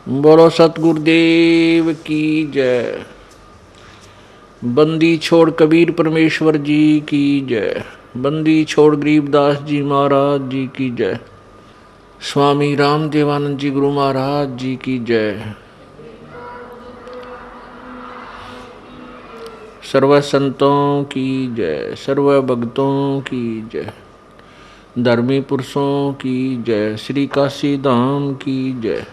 बोलो सतगुरुदेव की जय। बंदी छोड़ कबीर परमेश्वर जी की जय। बंदी छोड़ गरीबदास जी महाराज जी की जय। स्वामी राम देवानंद जी गुरु महाराज जी की जय। सर्व संतों की जय, सर्व भक्तों की जय, धर्मी पुरुषों की जय, श्री काशी धाम की जय,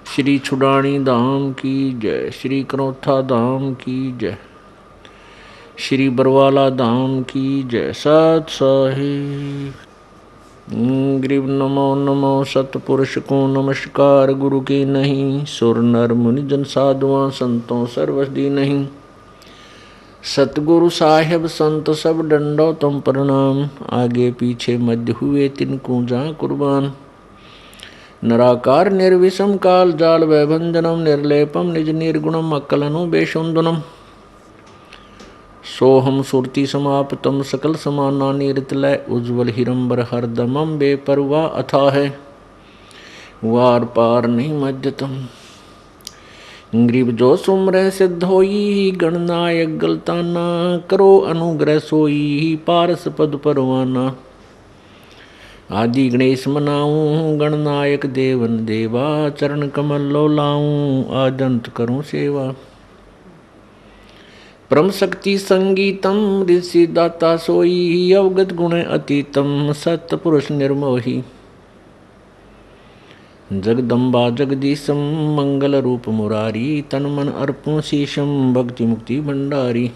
श्री छुड़ानी धाम की जय, श्री कनौथा धाम की जय, श्री बरवाला धाम की जय। सत साहिब ग्रीव नमो नमो सतपुरुष को नमस्कार। गुरु की नहीं सुर नर मुनि जन साधुआं संतों सर्वसदी नहीं। सतगुरु साहेब संत सब डंडो तुम प्रणाम। आगे पीछे मध्य हुए तिनको जा कुर्बान। निराकार निर्विषम काल जाल वैभंजनम निर्लेपम निज निर्गुणम अक्कलनु बेशुंदनम। सोहम सुरति समाप्तम सकल समाना निरतलय उज्ज्वल हिरंबर हरदमम बेपरवा अथा है वार पार नहीं मध्यतम। ग्रीव जो सुमरह सिद्ध होई गणनायक गलताना करो अनुग्रह सोई पारस पद परवाना। आदि गणेश मनाऊं गणनायक देवन देवा चरण कमल लो लाऊं आदंत करूं सेवा। परम शक्ति संगीतम ऋषि दाता सोई अवगत गुण अतीतम सत पुरुष निर्मोही। जगदम्बा जगदीशम मंगल रूप मुरारी तन मन अर्पण शीशम भक्ति मुक्ति भंडारी।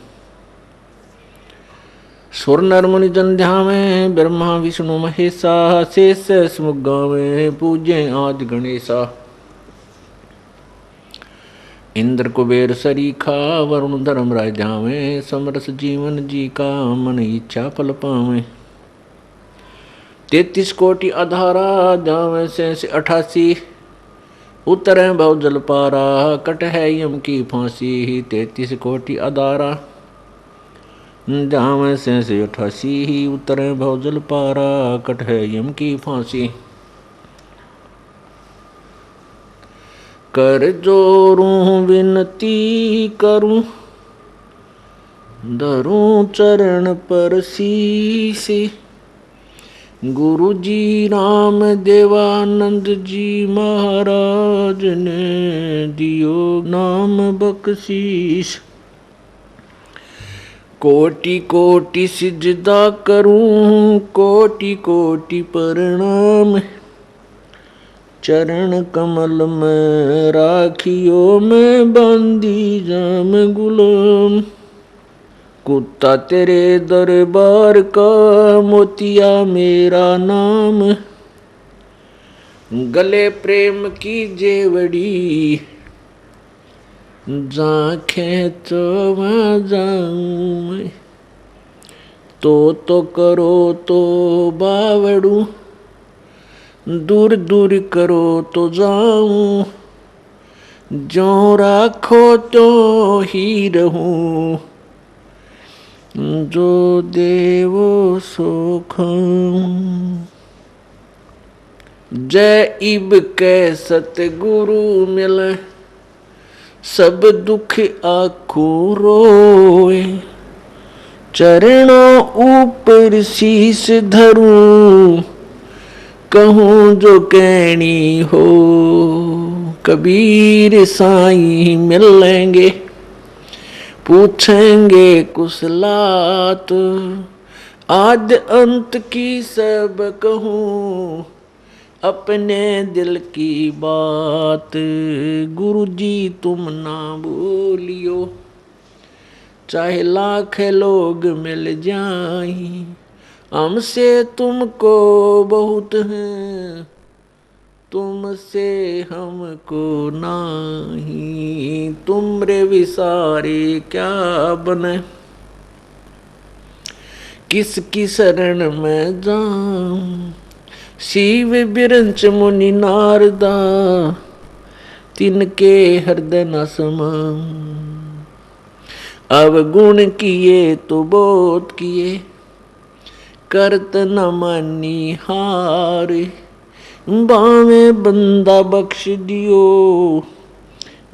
सुर नर मुनि जन ध्यावे ब्रह्मा विष्णु महेशा शेष समुख गावे पूज्य आदि गणेशा। इंद्र कुबेर सरीखा वरुण धर्म राय ध्यावे समरस जीवन जी का मन इच्छा फल पावे। 33 कोटि अधारा जावे से 88 उतरे भव जल पारा कट है यम की फांसी। 33 कोटि अधारा जावे से 88 उतरे भव जल पारा कट है यम की फांसी। कर जोरूं विनती करूं धरूं चरण पर शीसे। गुरु जी राम देवानंद जी महाराज ने दियो नाम बख्शीश। कोटि कोटि सिजदा करूं कोटि कोटि प्रणाम। चरण कमल में राखियो मैं बंदी जाम गुलाम। कुत्ता तेरे दरबार का मोतिया मेरा नाम। गले प्रेम की जेवड़ी जाखें तो वहाँ जाऊं मैं। तो करो तो बावड़ू दूर दूर करो तो जाऊं। जो राखो तो ही रहूं जो देवो सो खाऊं। जय इब के सतगुरु मिले सब दुख आखू रोए। चरणों ऊपर शीश धरूं कहूँ जो कहनी हो। कबीर साईं मिलेंगे पूछेंगे कुशलात। आद अंत की सब कहूँ अपने दिल की बात। गुरु जी तुम ना भूलियो चाहे लाख लोग मिल जाएं। हमसे तुमको बहुत है तुमसे हमको नहीं। तुमरे विसारे क्या बने किसकी शरण में जाऊं। शिव बिरंच मुनि नारदा तिनके हृदय न समाऊं। अवगुण किए तो बोध किए करत न मानी हार। बावे बंदा बख्श दियो,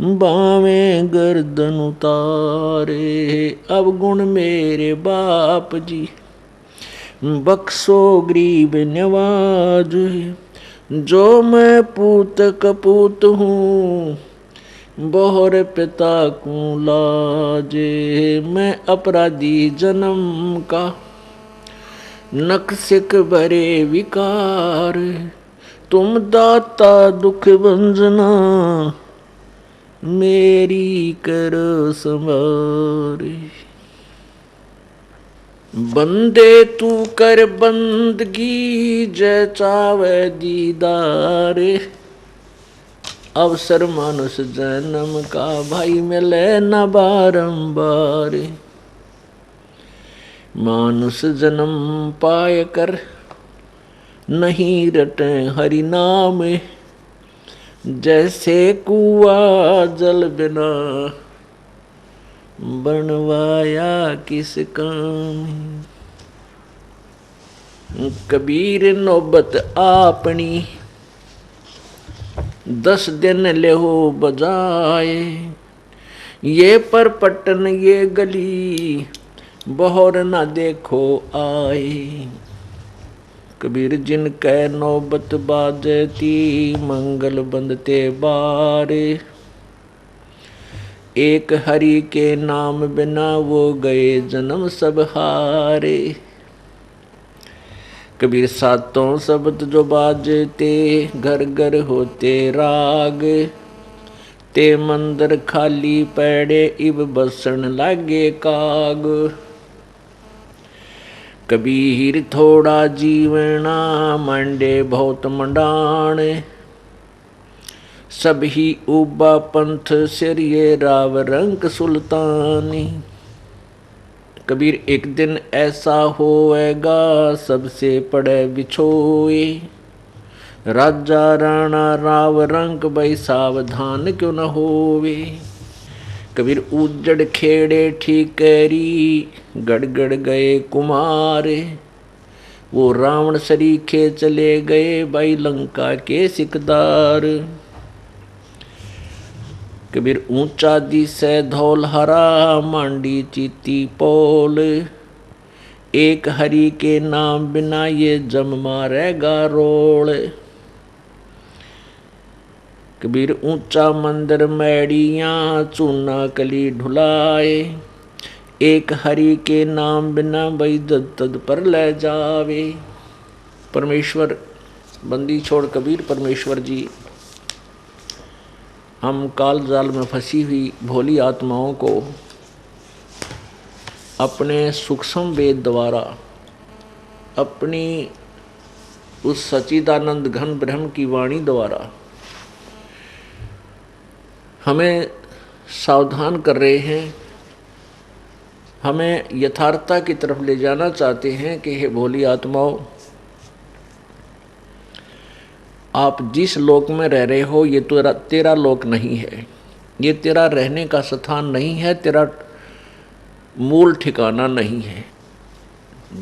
बावे गर्दन उतारे। अब गुण मेरे बाप जी, बख्शो गरीब नवाज। जो मैं पूत कपूत हूँ, बहुर पिता को लाजे। मैं अपराधी जन्म का, नक्सिक भरे विकार। तुम दाता दुख भंजना, मेरी करो संवारे। बंदे तू कर बंदगी, जय चावे दीदार। अवसर मानुष जन्म का, भाई मिले न बारंबार। मानुष जन्म पाय कर, नहीं रटे हरि नाम। जैसे कुआ जल बिना, बनवाया किस काम। कबीर नौबत आपनी, 10 दिन लेहो बजाए। ये परपटन ये गली, बहुर न देखो आए। कबीर जिन कै नौबत बाजती, मंगल बंदते बारे। एक हरि के नाम बिना, वो गए जन्म सब हारे। कबीर सातों शब्द जो बाजते, घर घर होते राग। ते मंदिर खाली पड़े, इब बसन लागे काग। कबीर थोड़ा जीवना, मंडे बहुत मंडाण। सब ही उबा पंथ सिर, ये राव रंक सुल्तानी। कबीर एक दिन ऐसा होएगा, सबसे पड़े बिछोए। राजा राणा राव रंक, भाई सावधान क्यों न होवे। कबीर उजड़ खेड़े ठीकरी, गड़गड़ गए कुमार। वो रावण सरीखे चले गए, भाई लंका के सिकदार। कबीर ऊंचा दिसे धौल हरा, मांडी चीती पोल। एक हरि के नाम बिना, ये जम मारेगा रोल। कबीर ऊंचा मंदिर मैड़ियाँ, चूना कली ढुलाए। एक हरि के नाम बिना, भाई जद तद पर ले जावे। परमेश्वर बंदी छोड़ कबीर परमेश्वर जी, हम काल जाल में फंसी हुई भोली आत्माओं को अपने सूक्ष्म वेद द्वारा, अपनी उस सच्चिदानंद घन ब्रह्म की वाणी द्वारा हमें सावधान कर रहे हैं, हमें यथार्थता की तरफ ले जाना चाहते हैं कि हे भोली आत्माओं, आप जिस लोक में रह रहे हो ये तो तेरा लोक नहीं है, ये तेरा रहने का स्थान नहीं है, तेरा मूल ठिकाना नहीं है।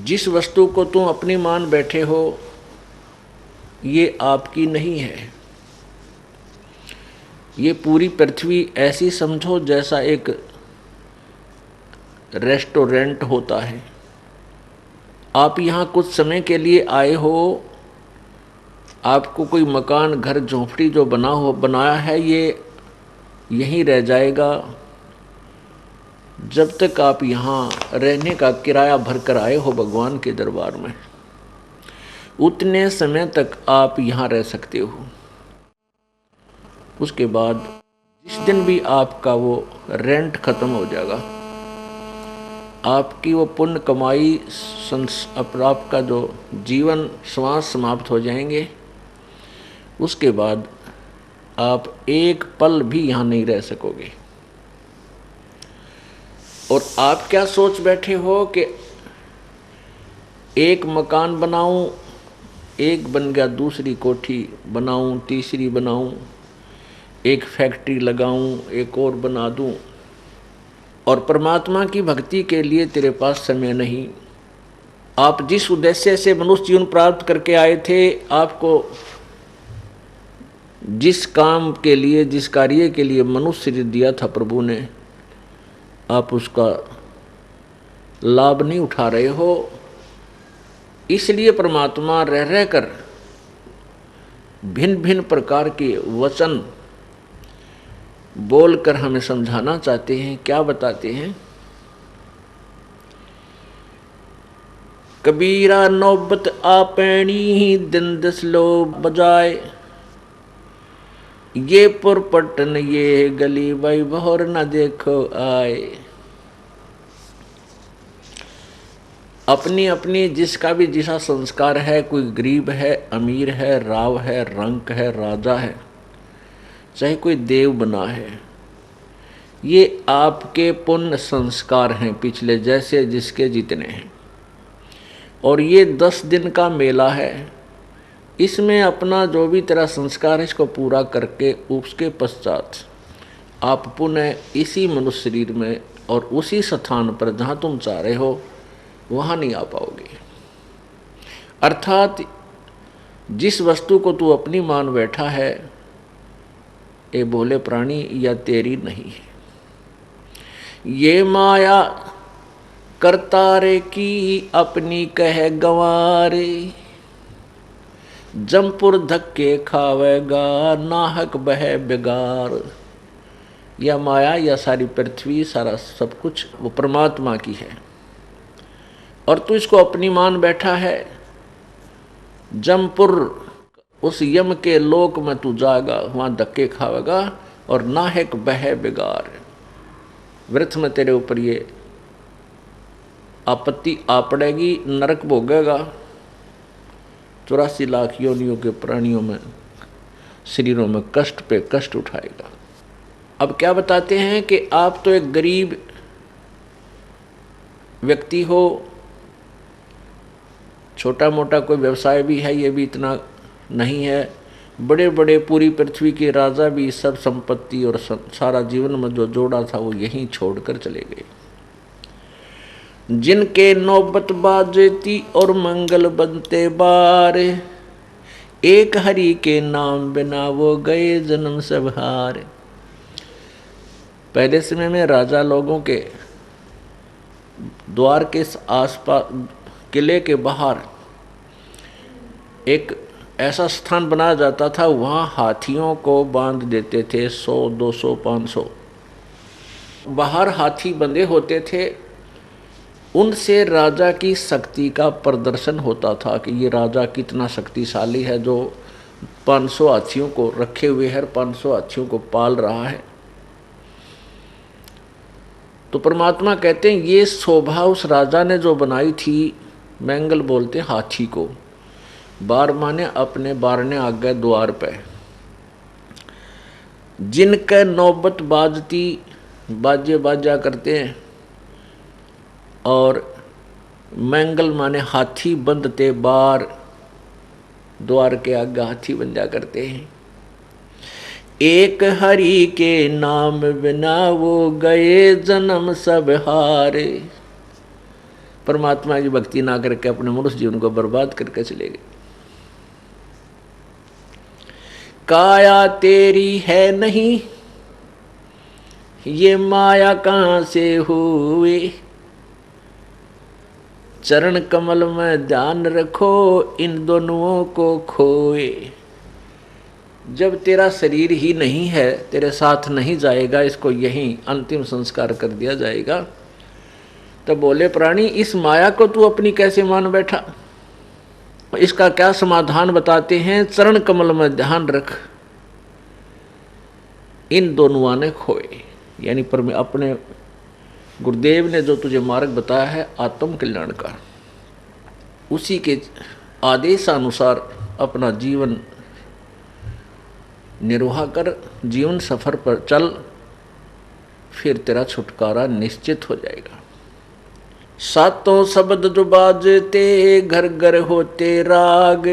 जिस वस्तु को तुम अपनी मान बैठे हो ये आपकी नहीं है। ये पूरी पृथ्वी ऐसी समझो जैसा एक रेस्टोरेंट होता है। आप यहाँ कुछ समय के लिए आए हो, आपको कोई मकान घर झोंपड़ी जो बनाया है ये यहीं रह जाएगा जब तक आप यहाँ रहने का किराया भर कर आए हो भगवान के दरबार में, उतने समय तक आप यहाँ रह सकते हो। उसके बाद जिस दिन भी आपका वो रेंट खत्म हो जाएगा, आपकी वो पुण्य कमाई आपका जो जीवन श्वास समाप्त हो जाएंगे, उसके बाद आप एक पल भी यहाँ नहीं रह सकोगे। और आप क्या सोच बैठे हो कि एक मकान बनाऊं, एक बन गया, दूसरी कोठी बनाऊं, तीसरी बनाऊं, एक फैक्ट्री लगाऊं, एक और बना दूं, और परमात्मा की भक्ति के लिए तेरे पास समय नहीं। आप जिस उद्देश्य से मनुष्य जीवन प्राप्त करके आए थे, आपको जिस काम के लिए, जिस कार्य के लिए मनुष्य शरीर दिया था प्रभु ने, आप उसका लाभ नहीं उठा रहे हो। इसलिए परमात्मा रह रह कर भिन्न भिन्न प्रकार के वचन बोलकर हमें समझाना चाहते हैं। क्या बताते हैं? कबीरा नौबत आपैनी दिन दस लो बजाए, ये पुरपटन ये गली भाई बहर न देखो आए। अपनी अपनी जिसका भी जिसा संस्कार है, कोई गरीब है, अमीर है, राव है, रंक है, राजा है, चाहे कोई देव बना है, ये आपके पुण्य संस्कार हैं पिछले, जैसे जिसके जितने हैं। और ये 10 दिन का मेला है। इसमें अपना जो भी तेरा संस्कार है इसको पूरा करके उसके पश्चात आप पुनः इसी मनुष्य शरीर में और उसी स्थान पर जहाँ तुम चाह रहे हो वहाँ नहीं आ पाओगे। अर्थात जिस वस्तु को तू अपनी मान बैठा है, ये भोले प्राणी या तेरी नहीं है। ये माया करतारे की अपनी कह गंवारे, जमपुर धक्के खावेगा नाहक बह बेगार। यह माया, या सारी पृथ्वी, सारा सब कुछ वो परमात्मा की है और तू इसको अपनी मान बैठा है। जमपुर, उस यम के लोक में तू जाएगा, वहाँ धक्के खावेगा और नाहक बह बेगार। व्यर्थ में तेरे ऊपर ये आपत्ति आ पड़ेगी, नरक भोगेगा। 84 लाख योनियों के प्राणियों में, शरीरों में कष्ट पे कष्ट उठाएगा। अब क्या बताते हैं कि आप तो एक गरीब व्यक्ति हो, छोटा मोटा कोई व्यवसाय भी है, ये भी इतना नहीं है। बड़े बड़े पूरी पृथ्वी के राजा भी सब संपत्ति और सारा जीवन में जो जोड़ा था वो यहीं छोड़कर चले गए। जिनके नौबत बाजती और मंगल बनते बार, एक हरि के नाम बिना वो गए जन्म सब हार। पहले समय में राजा लोगों के द्वार के आसपास, किले के बाहर एक ऐसा स्थान बनाया जाता था, वहाँ हाथियों को बांध देते थे। 100, 200, 500 बाहर हाथी बंधे होते थे। उनसे राजा की शक्ति का प्रदर्शन होता था कि ये राजा कितना शक्तिशाली है, जो 500 हाथियों को रखे हुए है, 500 हाथियों को पाल रहा है। तो परमात्मा कहते हैं ये शोभा उस राजा ने जो बनाई थी, मैंगल बोलते हाथी को। बार माने अपने बारने आगे द्वार पे, जिनके नौबत बाजती, बाजे बाजा करते हैं, और मैंगल माने हाथी बंधते बार, द्वार के आगे हाथी बन जा करते हैं। एक हरि के नाम बिना वो गए जन्म सब हारे। परमात्मा की भक्ति ना करके अपने मनुष्य जीवन को बर्बाद करके चले गए। काया तेरी है नहीं, ये माया कहाँ से हुई, चरण कमल में ध्यान रखो इन दोनों को खोए। जब तेरा शरीर ही नहीं है, तेरे साथ नहीं जाएगा, इसको यहीं अंतिम संस्कार कर दिया जाएगा, तब बोले प्राणी इस माया को तू अपनी कैसे मान बैठा। इसका क्या समाधान बताते हैं? चरण कमल में ध्यान रख इन दोनों ने खोए। यानी पर अपने गुरुदेव ने जो तुझे मार्ग बताया है आत्म कल्याण का, उसी के आदेशानुसार अपना जीवन निर्वाह कर, जीवन सफर पर चल, फिर तेरा छुटकारा निश्चित हो जाएगा। सातों शब्द जो बाजते घर घर होते राग,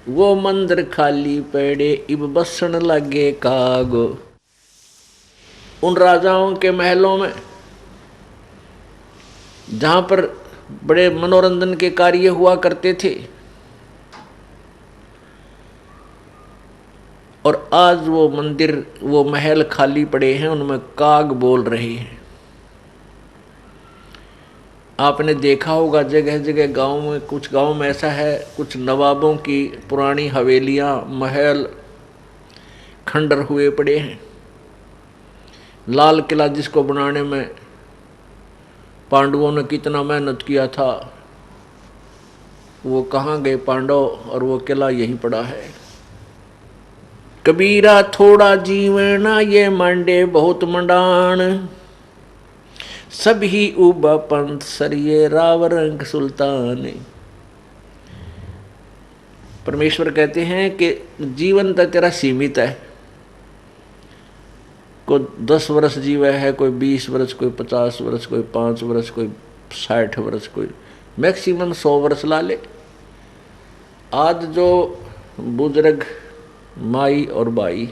वो मंदिर खाली पड़े इब बसन लगे काग। उन राजाओं के महलों में जहाँ पर बड़े मनोरंजन के कार्य हुआ करते थे, और आज वो मंदिर, वो महल खाली पड़े हैं, उनमें काग बोल रहे हैं। आपने देखा होगा जगह जगह गांव में, कुछ गांव में ऐसा है, कुछ नवाबों की पुरानी हवेलियां, महल खंडर हुए पड़े हैं। लाल किला जिसको बनाने में पांडवों ने कितना मेहनत किया था, वो कहाँ गए पांडव, और वो किला यहीं पड़ा है। कबीरा थोड़ा जीवना ये मांडे बहुत मंडान, सभी उबा पंथ सरिये राव रंग सुल्तान। परमेश्वर कहते हैं कि जीवन तो तेरा सीमित है, कोई 10 वर्ष जीवा है, कोई 20 वर्ष, कोई 50 वर्ष, कोई 5 वर्ष, कोई 60 वर्ष, कोई मैक्सिमम 100 वर्ष ला ले। आज जो बुजुर्ग माई और भाई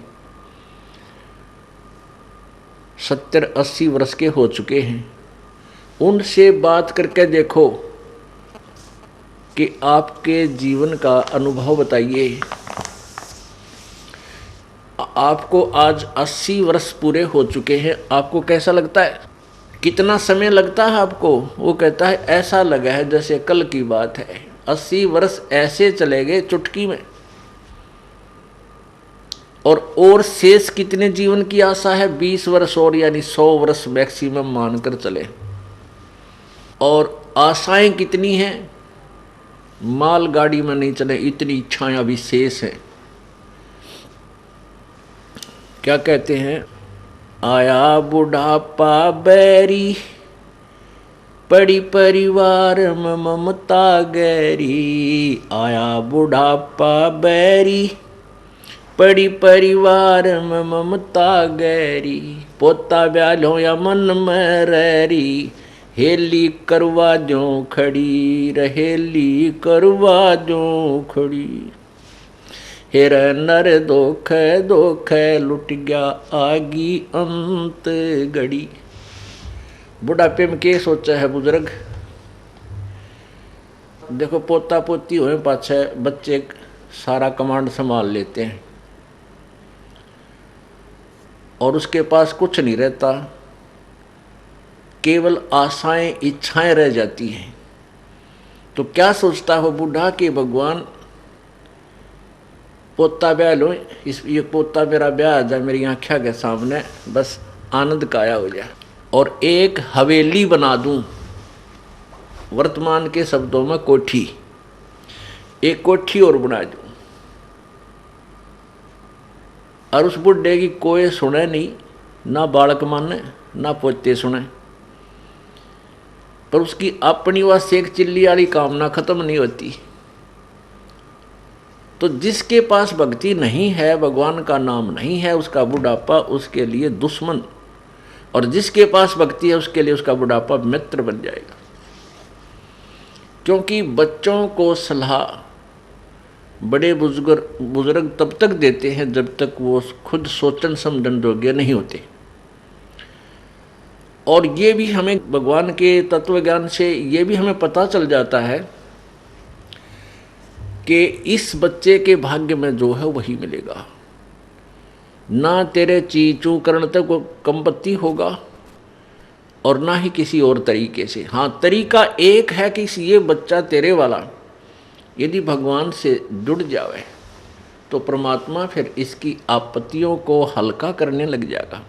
70-80 वर्ष के हो चुके हैं, उनसे बात करके देखो कि आपके जीवन का अनुभव बताइए। आपको आज 80 वर्ष पूरे हो चुके हैं, आपको कैसा लगता है? कितना समय लगता है आपको? वो कहता है ऐसा लगा है जैसे कल की बात है। 80 वर्ष ऐसे चले गए चुटकी में। और शेष कितने जीवन की आशा है? 20 वर्ष और, यानी 100 वर्ष मैक्सिमम मानकर चले। और आशाएं कितनी हैं? मालगाड़ी में नहीं चले, इतनी इच्छाएं अभी शेष हैं। क्या कहते हैं? आया बुढ़ापा बैरी, पड़ी परिवार में ममता गैरी। आया बुढ़ापा बैरी, पड़ी परिवार में ममता गैरी। पोता ब्यालो या मन में रैरी, हेली करवा जो खड़ी, रहेली करवा जो खड़ी। हेर नर दोख दोख लुट गया आगी अंत घड़ी। बुढ़ापे में क्या सोचा है बुजुर्ग? देखो पोता पोती हुए पाछे बच्चे सारा कमांड संभाल लेते हैं और उसके पास कुछ नहीं रहता, केवल आशाएं इच्छाएं रह जाती हैं। तो क्या सोचता हो बूढ़ा कि भगवान पोता ब्याह लो, इस ये पोता मेरा ब्याह आ जाए मेरी आँखों के सामने, बस आनंद काया हो जाए। और एक हवेली बना दूं, वर्तमान के शब्दों में कोठी, एक कोठी और बना दूं, और उस बुढ़े की कोई सुने नहीं, ना बालक माने ना पोते सुने, पर उसकी अपनी वह सेक चिल्ली वाली कामना खत्म नहीं होती। तो जिसके पास भक्ति नहीं है, भगवान का नाम नहीं है, उसका बुढ़ापा उसके लिए दुश्मन, और जिसके पास भक्ति है उसके लिए उसका बुढ़ापा मित्र बन जाएगा। क्योंकि बच्चों को सलाह बड़े बुजुर्ग तब तक देते हैं जब तक वो खुद सोचन समझन योग्य नहीं होते। और ये भी हमें भगवान के तत्व ज्ञान से ये भी हमें पता चल जाता है कि इस बच्चे के भाग्य में जो है वही मिलेगा। ना तेरे चीचू करने तक वो कंपत्ति होगा और ना ही किसी और तरीके से। हाँ, तरीका एक है कि ये बच्चा तेरे वाला यदि भगवान से जुड़ जावे तो परमात्मा फिर इसकी आपत्तियों को हल्का करने लग जाएगा।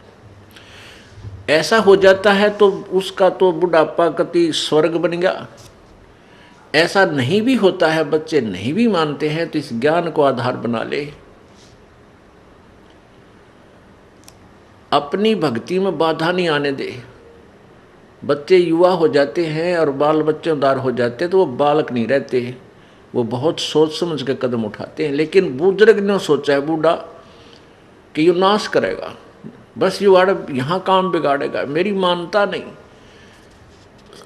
ऐसा हो जाता है तो उसका तो बुढ़ापा कति स्वर्ग बन गया। ऐसा नहीं भी होता है, बच्चे नहीं भी मानते हैं, तो इस ज्ञान को आधार बना ले, अपनी भक्ति में बाधा नहीं आने दे। बच्चे युवा हो जाते हैं और बाल बच्चेदार हो जाते हैं तो वो बालक नहीं रहते, वो बहुत सोच समझ के कदम उठाते हैं। लेकिन बुजुर्ग ने सोचा है बूढ़ा कि ये नाश करेगा, बस युवा यहाँ काम बिगाड़ेगा, मेरी मानता नहीं।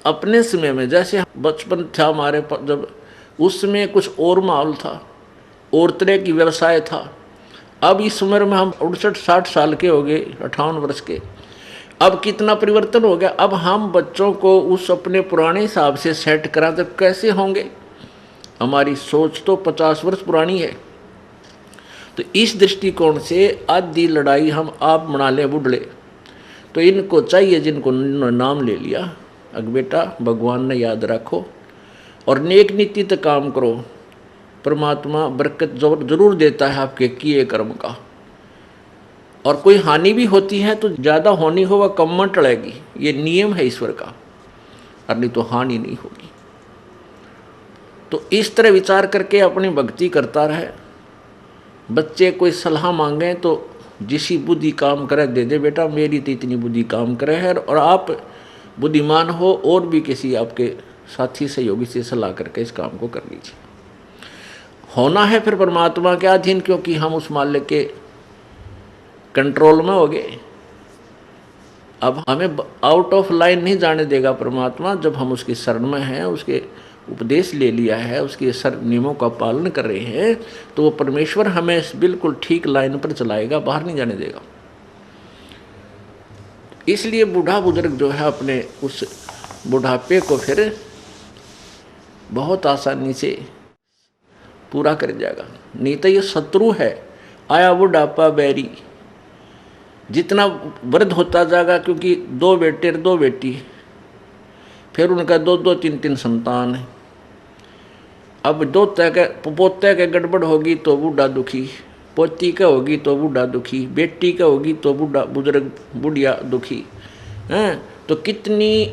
अपने समय में जैसे बचपन था हमारे, जब उस समय कुछ और माहौल था, और तरह की व्यवसाय था। अब इस उम्र में हम 59-60 साल के हो गए, 58 वर्ष के, अब कितना परिवर्तन हो गया। अब हम बच्चों को उस अपने पुराने हिसाब से सेट करा तो कैसे होंगे? हमारी सोच तो 50 वर्ष पुरानी है। तो इस दृष्टिकोण से आधी लड़ाई हम आप बना लें बुढ़ले। तो इनको चाहिए जिनको नाम ले लिया, अग बेटा भगवान ने याद रखो और नेक नीति तक काम करो, परमात्मा बरकत जरूर देता है आपके किए कर्म का। और कोई हानि भी होती है तो ज़्यादा होनी हो वह कम टलेगी, ये नियम है ईश्वर का, और नहीं तो हानि नहीं होगी। तो इस तरह विचार करके अपनी भक्ति करता रहे। बच्चे कोई सलाह मांगे तो जिसी बुद्धि काम करे दे दे, बेटा मेरी तो इतनी बुद्धि काम करे है, और आप बुद्धिमान हो और भी किसी आपके साथी सहयोगी से सलाह करके इस काम को कर लीजिए। होना है फिर परमात्मा के अधीन, क्योंकि हम उस मालिक के कंट्रोल में हो गए। अब हमें आउट ऑफ लाइन नहीं जाने देगा परमात्मा। जब हम उसकी शरण में हैं, उसके उपदेश ले लिया है, उसके नियमों का पालन कर रहे हैं, तो वो परमेश्वर हमें बिल्कुल ठीक लाइन पर चलाएगा, बाहर नहीं जाने देगा। इसलिए बूढ़ा बुजुर्ग जो है अपने उस बुढ़ापे को फिर बहुत आसानी से पूरा कर जाएगा। नहीं तो ये शत्रु है, आया बुढ़ापा बैरी। जितना वृद्ध होता जाएगा, क्योंकि 2 बेटे 2 बेटी, फिर उनका 2-2 3-3 संतान है। अब पोते के गड़बड़ होगी तो बूढ़ा दुखी, पोती का होगी तो बूढ़ा दुखी, बेटी का होगी तो बूढ़ा बुजुर्ग बुढ़िया दुखी हैं। तो कितनी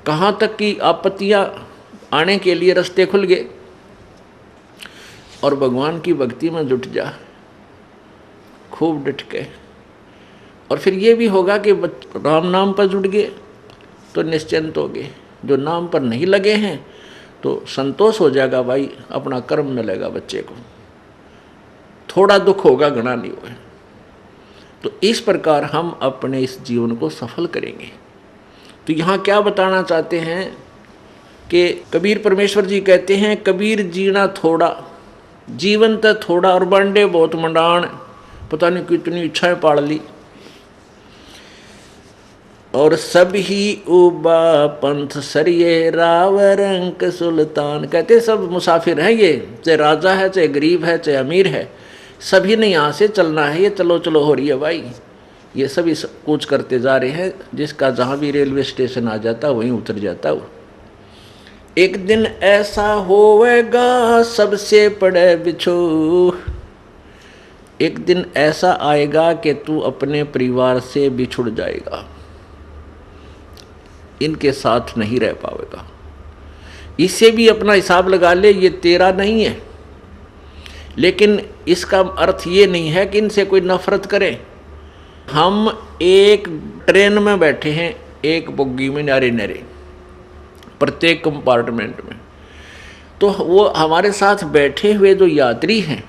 कहाँ तक की आपत्तियाँ आने के लिए रास्ते खुल गए। और भगवान की भक्ति में जुट जा खूब डट के, और फिर ये भी होगा कि राम नाम पर जुट गए तो निश्चिंत हो गए। जो नाम पर नहीं लगे हैं तो संतोष हो जाएगा, भाई अपना कर्म मिलेगा बच्चे को, थोड़ा दुख होगा घना नहीं होगा। तो इस प्रकार हम अपने इस जीवन को सफल करेंगे। तो यहाँ क्या बताना चाहते हैं कि कबीर परमेश्वर जी कहते हैं, कबीर जीना थोड़ा जीवन तो थोड़ा और बांडे बहुत मंडाण। पता नहीं कितनी इच्छाएं पाड़ ली। और सब ही उबा पंथ सरिये राव रंक सुल्तान। कहते सब मुसाफिर हैं, ये चाहे राजा है चाहे गरीब है चाहे अमीर है, सभी ने यहाँ से चलना है। ये चलो चलो हो रही है भाई, ये सभी कूच करते जा रहे हैं। जिसका जहाँ भी रेलवे स्टेशन आ जाता वहीं उतर जाता वो। एक दिन ऐसा होवेगा सबसे पड़े बिछो। एक दिन ऐसा आएगा कि तू अपने परिवार से बिछुड़ जाएगा, इनके साथ नहीं रह पाएगा। इससे भी अपना हिसाब लगा ले, ये तेरा नहीं है। लेकिन इसका अर्थ ये नहीं है कि इनसे कोई नफरत करे। हम एक ट्रेन में बैठे हैं, एक बोगी में नारे नारे, प्रत्येक कंपार्टमेंट में। तो वो हमारे साथ बैठे हुए जो यात्री हैं,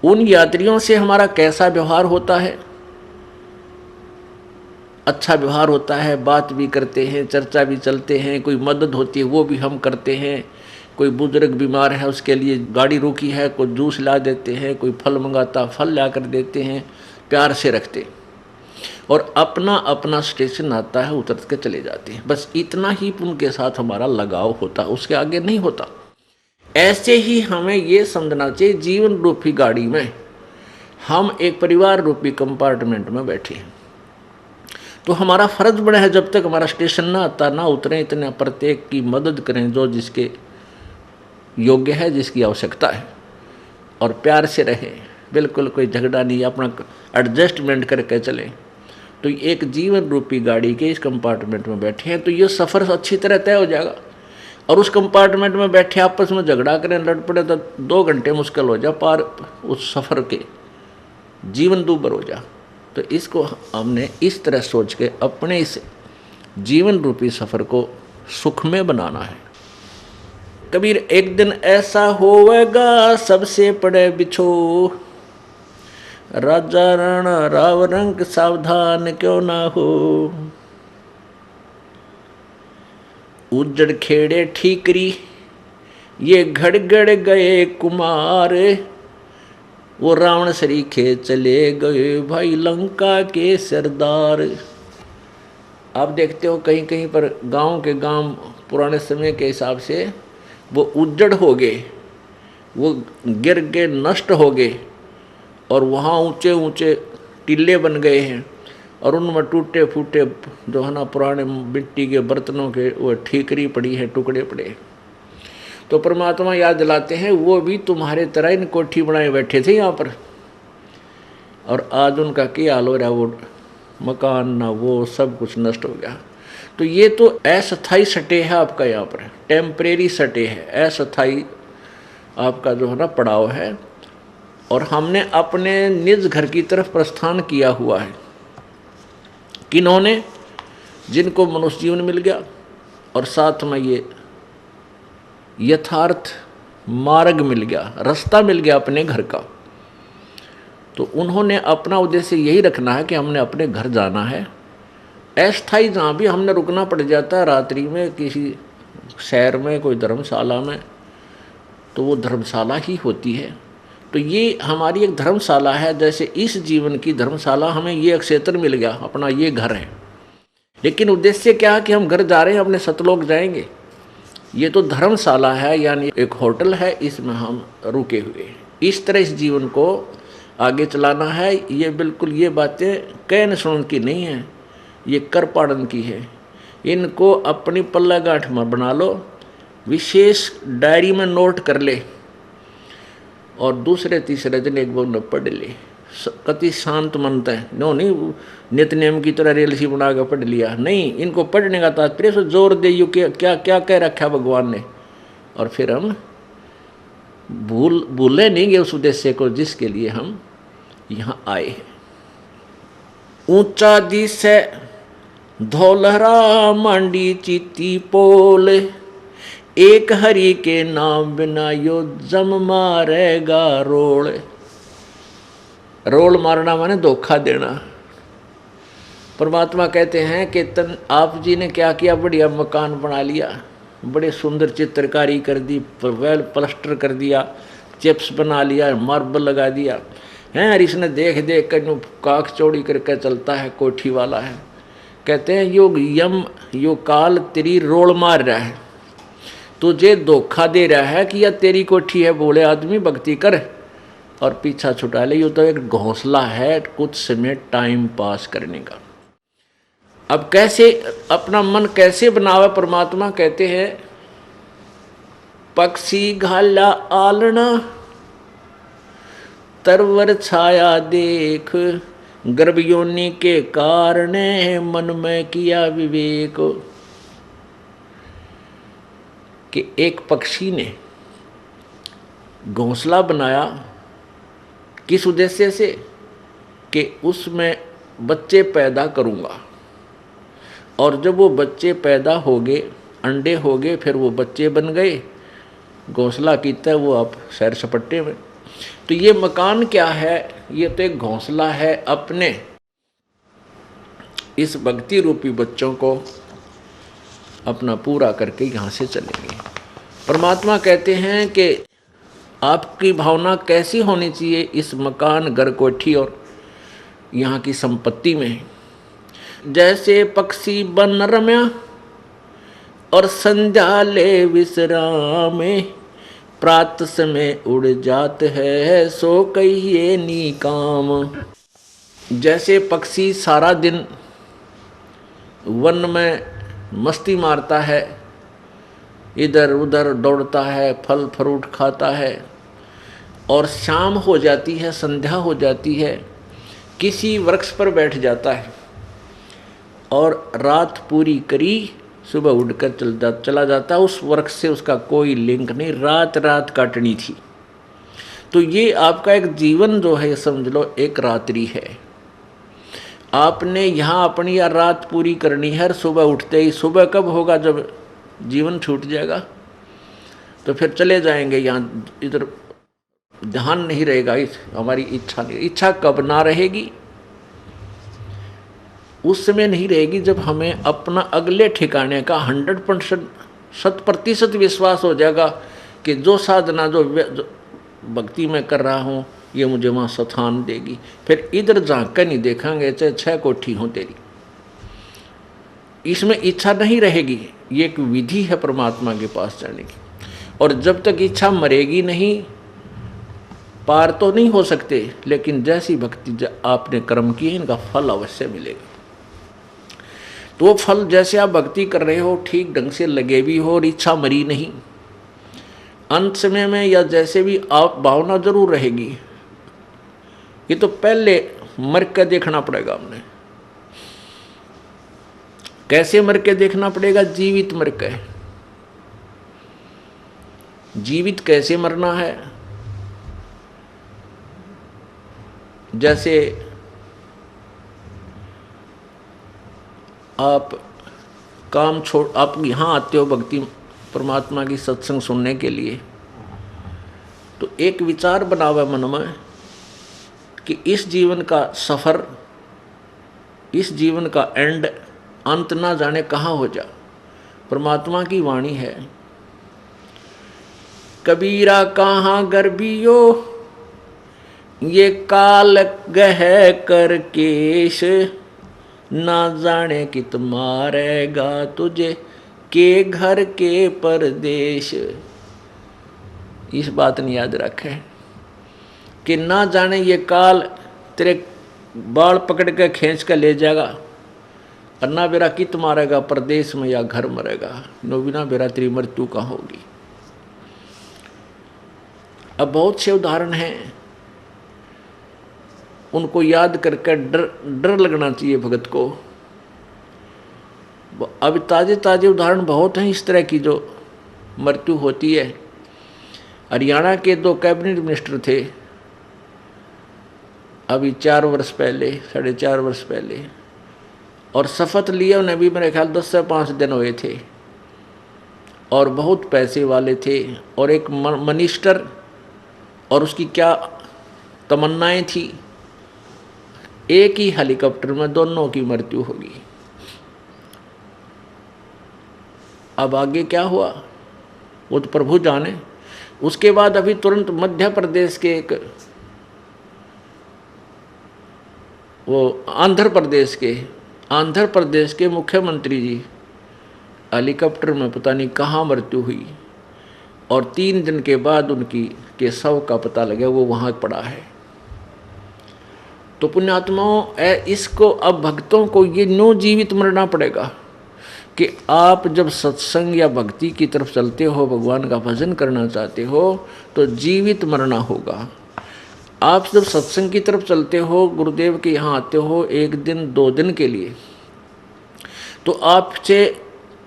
उन यात्रियों से हमारा कैसा व्यवहार होता है? अच्छा व्यवहार होता है, बात भी करते हैं, चर्चा भी चलते हैं, कोई मदद होती है वो भी हम करते हैं। कोई बुजुर्ग बीमार है उसके लिए गाड़ी रोकी है, कोई जूस ला देते हैं, कोई फल मंगाता फल ला कर देते हैं, प्यार से रखते। और अपना अपना स्टेशन आता है, उतर के चले जाते हैं। बस इतना ही उनके साथ हमारा लगाव होता, उसके आगे नहीं होता। ऐसे ही हमें ये समझना चाहिए, जीवन रूपी गाड़ी में हम एक परिवार रूपी कंपार्टमेंट में बैठे हैं। तो हमारा फर्ज बना है, जब तक हमारा स्टेशन ना आता ना उतरे, इतने प्रत्येक की मदद करें जो जिसके योग्य है, जिसकी आवश्यकता है, और प्यार से रहें। बिल्कुल कोई झगड़ा नहीं, अपना एडजस्टमेंट करके चलें। तो एक जीवन रूपी गाड़ी के इस कंपार्टमेंट में बैठे हैं, तो ये सफ़र अच्छी तरह तय हो जाएगा। और उस कंपार्टमेंट में बैठे आपस में झगड़ा करें, लड़ पड़े, तो 2 घंटे मुश्किल हो जा पार उस सफ़र के, जीवन दूभर हो जा। तो इसको हमने इस तरह सोच के अपने इस जीवन रूपी सफ़र को सुखमय बनाना है। कबीर एक दिन ऐसा होवेगा सबसे पड़े बिछो, राजा राणा राव रंक सावधान क्यों ना हो। उजड़ खेड़े ठीकरी ये घड़गड़ गए कुमार, वो रावण सरीखे चले गए भाई लंका के सरदार। आप देखते हो कहीं कहीं पर गांव के गांव पुराने समय के हिसाब से वो उजड़ हो गए, वो गिर के नष्ट हो गए और वहाँ ऊंचे ऊंचे टीले बन गए हैं और उनमें टूटे फूटे जो है ना पुराने मिट्टी के बर्तनों के वो ठीकरी पड़ी है, टुकड़े पड़े। तो परमात्मा याद दिलाते हैं वो भी तुम्हारे तरह इन कोठी बनाए बैठे थे यहाँ पर, और आज उनका क्या हाल हो रहा है, वो मकान ना वो सब कुछ नष्ट हो गया। तो ये तो अस्थाई सटे है आपका, यहाँ पर टेम्परेरी सटे है, अस्थाई आपका जो है ना पड़ाव है। और हमने अपने निज घर की तरफ प्रस्थान किया हुआ है। किन्होंने? जिनको मनुष्य जीवन मिल गया और साथ में ये यथार्थ मार्ग मिल गया, रास्ता मिल गया अपने घर का। तो उन्होंने अपना उद्देश्य यही रखना है कि हमने अपने घर जाना है। अस्थाई जहाँ भी हमने रुकना पड़ जाता है रात्रि में किसी शहर में, कोई धर्मशाला में, तो वो धर्मशाला ही होती है। तो ये हमारी एक धर्मशाला है। जैसे इस जीवन की धर्मशाला हमें ये क्षेत्र मिल गया, अपना ये घर है। लेकिन उद्देश्य क्या है कि हम घर जा रहे हैं, अपने सतलोक जाएंगे। ये तो धर्मशाला है, यानी एक होटल है, इसमें हम रुके हुए हैं। इस तरह इस जीवन को आगे चलाना है। ये बिल्कुल ये बातें कहन सुनन की नहीं है, ये कर पाड़न की है। इनको अपनी पल्ला गांठ में बना लो, विशेष डायरी में नोट कर ले और दूसरे तीसरे दिन एक बार न पढ़ ले। कति शांत मनता है, नो नहीं नित्य नियम की तरह रेल सी बना कर पढ़ लिया, नहीं। इनको पढ़ने का तात्पर्य से जोर दे यू क्या क्या कह रखा भगवान ने, और फिर हम भूले नहीं गए उस उद्देश्य को जिसके लिए हम यहाँ आए हैं। ऊंचा दिस है धौलहरा मांडी चीती पोल, एक हरि के नाम बिना यो जम मारेगा रोल। रोल मारना माने धोखा देना। परमात्मा कहते हैं कि आप जी ने क्या किया, बढ़िया मकान बना लिया, बड़े सुंदर चित्रकारी कर दी, वेल प्लास्टर कर दिया, चिप्स बना लिया, मार्बल लगा दिया हैं, और इसने देख देख कर काख चौड़ी करके चलता है, कोठी वाला है। कहते हैं यो काल तेरी रोल मार रहा है, तुझे धोखा दे रहा है कि यह तेरी कोठी है। बोले आदमी भक्ति कर और पीछा छुटा ले। ये तो एक घोंसला है कुछ समय टाइम पास करने का। अब कैसे अपना मन कैसे बनावे? परमात्मा कहते हैं पक्षी घाला आलना, तरवर छाया देख, गर्भ योनि के कारण मन में किया विवेक। कि एक पक्षी ने घोंसला बनाया, किस उद्देश्य से? कि उसमें बच्चे पैदा करूँगा, और जब वो बच्चे पैदा हो गए, अंडे हो गए, फिर वो बच्चे बन गए, घोंसला कीता है वो आप सैर सपट्टे में। तो ये मकान क्या है? ये तो एक घोंसला है अपने इस भक्ति रूपी बच्चों को अपना पूरा करके यहाँ से चलेंगे। परमात्मा कहते हैं कि आपकी भावना कैसी होनी चाहिए इस मकान, घर, कोठी और यहाँ की संपत्ति में। जैसे पक्षी बन रम्या और संध्या ले विश्राम, प्रात समय उड़ जात है सो कहिए नी काम। जैसे पक्षी सारा दिन वन में मस्ती मारता है, इधर उधर दौड़ता है, फल फ्रूट खाता है, और शाम हो जाती है, संध्या हो जाती है, किसी वृक्ष पर बैठ जाता है और रात पूरी करी, सुबह उठकर चला जाता है। उस वृक्ष से उसका कोई लिंक नहीं, रात रात काटनी थी। तो ये आपका एक जीवन जो है समझ लो एक रात्रि है। आपने यहाँ अपनी या रात पूरी करनी है, सुबह उठते ही। सुबह कब होगा? जब जीवन छूट जाएगा तो फिर चले जाएंगे यहाँ, इधर ध्यान नहीं रहेगा, हमारी इच्छा नहीं। इच्छा कब ना रहेगी? उस समय नहीं रहेगी जब हमें अपना अगले ठिकाने का 100% 100% विश्वास हो जाएगा कि जो साधना जो भक्ति में कर रहा हूँ ये मुझे वहाँ स्थान देगी। फिर इधर झाँक कर नहीं देखेंगे चाहे 6 कोठी हो तेरी, इसमें इच्छा नहीं रहेगी। ये एक विधि है परमात्मा के पास जाने की। और जब तक इच्छा मरेगी नहीं पार तो नहीं हो सकते, लेकिन जैसी भक्ति आपने कर्म किए इनका फल अवश्य मिलेगा। तो वो फल जैसे आप भक्ति कर रहे हो ठीक ढंग से लगे भी हो और इच्छा मरी नहीं, अंत समय में या जैसे भी आप भावना जरूर रहेगी। ये तो पहले मर के देखना पड़ेगा हमने। कैसे मर के देखना पड़ेगा? जीवित मर के। जीवित कैसे मरना है? जैसे आप काम छोड़, आप यहाँ आते हो भक्ति परमात्मा की सत्संग सुनने के लिए, तो एक विचार बना हुआ मन में कि इस जीवन का सफ़र, इस जीवन का एंड, अंत ना जाने कहाँ हो जा। परमात्मा की वाणी है, कबीरा कहाँ गर्भियो ये काल गह कर केश, ना जाने कित मारेगा तुझे के घर के परदेश। इस बात ने याद रखे कि ना जाने ये काल तेरे बाल पकड़ के खींच कर ले जाएगा, और ना बेरा कित मारेगा परदेश में या घर मरेगा, नो बिना बेरा तेरी मृत्यु कहाँ होगी। अब बहुत से उदाहरण हैं, उनको याद करके डर लगना चाहिए भगत को। अभी ताजे ताजे उदाहरण बहुत हैं इस तरह की जो मृत्यु होती है। हरियाणा के 2 कैबिनेट मिनिस्टर थे अभी 4 वर्ष पहले, 4.5 वर्ष पहले, और शपथ लिए उन्हें भी मेरे ख्याल 10 से 5 दिन हुए थे, और बहुत पैसे वाले थे, और एक मिनिस्टर और उसकी क्या तमन्नाएं थी, एक ही हेलीकॉप्टर में दोनों की मृत्यु होगी। अब आगे क्या हुआ वो तो प्रभु जाने। उसके बाद अभी तुरंत मध्य प्रदेश के एक, वो आंध्र प्रदेश के मुख्यमंत्री जी हेलीकॉप्टर में पता नहीं कहाँ मृत्यु हुई, और 3 दिन के बाद उनकी के शव का पता लगा वो वहाँ पड़ा है। तो पुण्यात्माओं, इसको अब भक्तों को ये नो जीवित मरना पड़ेगा कि आप जब सत्संग या भक्ति की तरफ चलते हो, भगवान का भजन करना चाहते हो, तो जीवित मरना होगा। आप जब सत्संग की तरफ चलते हो, गुरुदेव के यहाँ आते हो 1 दिन 2 दिन के लिए, तो आपसे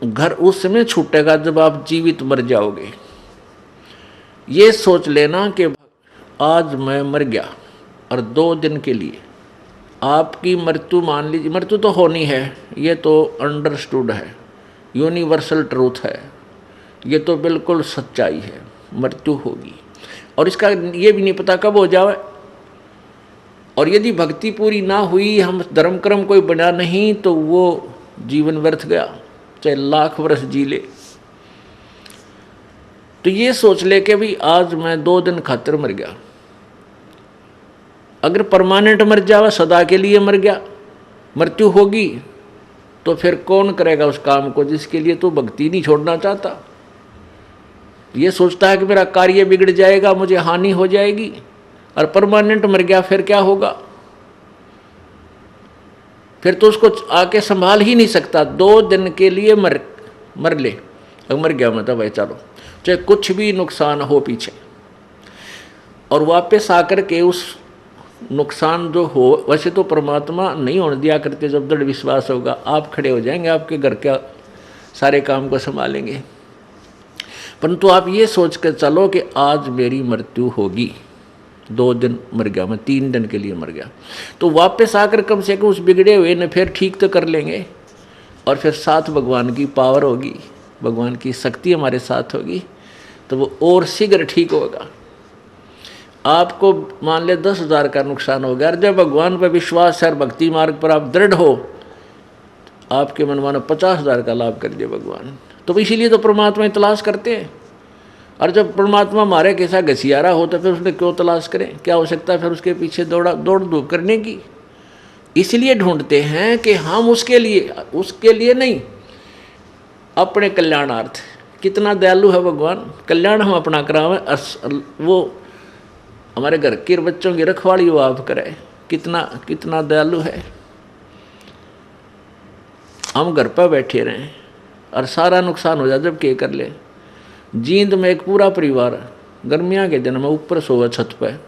घर उस समय छूटेगा जब आप जीवित मर जाओगे। ये सोच लेना कि आज मैं मर गया और 2 दिन के लिए आपकी मृत्यु, मान लीजिए मृत्यु तो होनी है, ये तो अंडरस्टूड है, यूनिवर्सल ट्रूथ है, ये तो बिल्कुल सच्चाई है, मृत्यु होगी। और इसका ये भी नहीं पता कब हो जाए, और यदि भक्ति पूरी ना हुई, हम धर्म कर्म कोई बना नहीं, तो वो जीवन व्यर्थ गया, चाहे लाख वर्ष जी ले। तो ये सोच ले कि भाई आज मैं 2 दिन खातिर मर गया। अगर परमानेंट मर जावा, सदा के लिए मर गया, मृत्यु होगी, तो फिर कौन करेगा उस काम को जिसके लिए तू भक्ति नहीं छोड़ना चाहता। ये सोचता है कि मेरा कार्य बिगड़ जाएगा, मुझे हानि हो जाएगी, और परमानेंट मर गया, फिर क्या होगा? फिर तो उसको आके संभाल ही नहीं सकता। 2 दिन के लिए मर ले, मर गया मतलब भाई चलो, चाहे कुछ भी नुकसान हो पीछे, और वापस आकर के उस नुकसान जो हो, वैसे तो परमात्मा नहीं होने दिया करते। जब दृढ़ विश्वास होगा, आप खड़े हो जाएंगे, आपके घर के सारे काम को संभालेंगे। परंतु आप ये सोच कर चलो कि आज मेरी मृत्यु होगी, 2 दिन मर गया मैं, 3 दिन के लिए मर गया, तो वापस आकर कम से कम उस बिगड़े हुए ने फिर ठीक तो कर लेंगे, और फिर साथ भगवान की पावर होगी, भगवान की शक्ति हमारे साथ होगी, तो वो और शीघ्र ठीक होगा। आपको मान ले 10,000 का नुकसान हो गया, और जब भगवान पर विश्वास है और भक्ति मार्ग पर आप दृढ़ हो, आपके मन मानो 50,000 का लाभ कर दे भगवान। तो इसीलिए तो परमात्मा की तलाश करते हैं। और जब परमात्मा मारे कैसा घसियारा हो, तो फिर उसने क्यों तलाश करें? क्या हो सकता है फिर उसके पीछे दौड़ धूप करने की? इसलिए ढूंढते हैं कि हम उसके लिए नहीं, अपने कल्याणार्थ। कितना दयालु है भगवान, कल्याण हम अपना करावें, वो हमारे घर के बच्चों की रखवाली वो आप करे, कितना कितना दयालु है। हम घर पर बैठे रहें और सारा नुकसान हो जाए जब के कर ले। जींद में एक पूरा परिवार गर्मियाँ के दिन में ऊपर सोवे छत पर,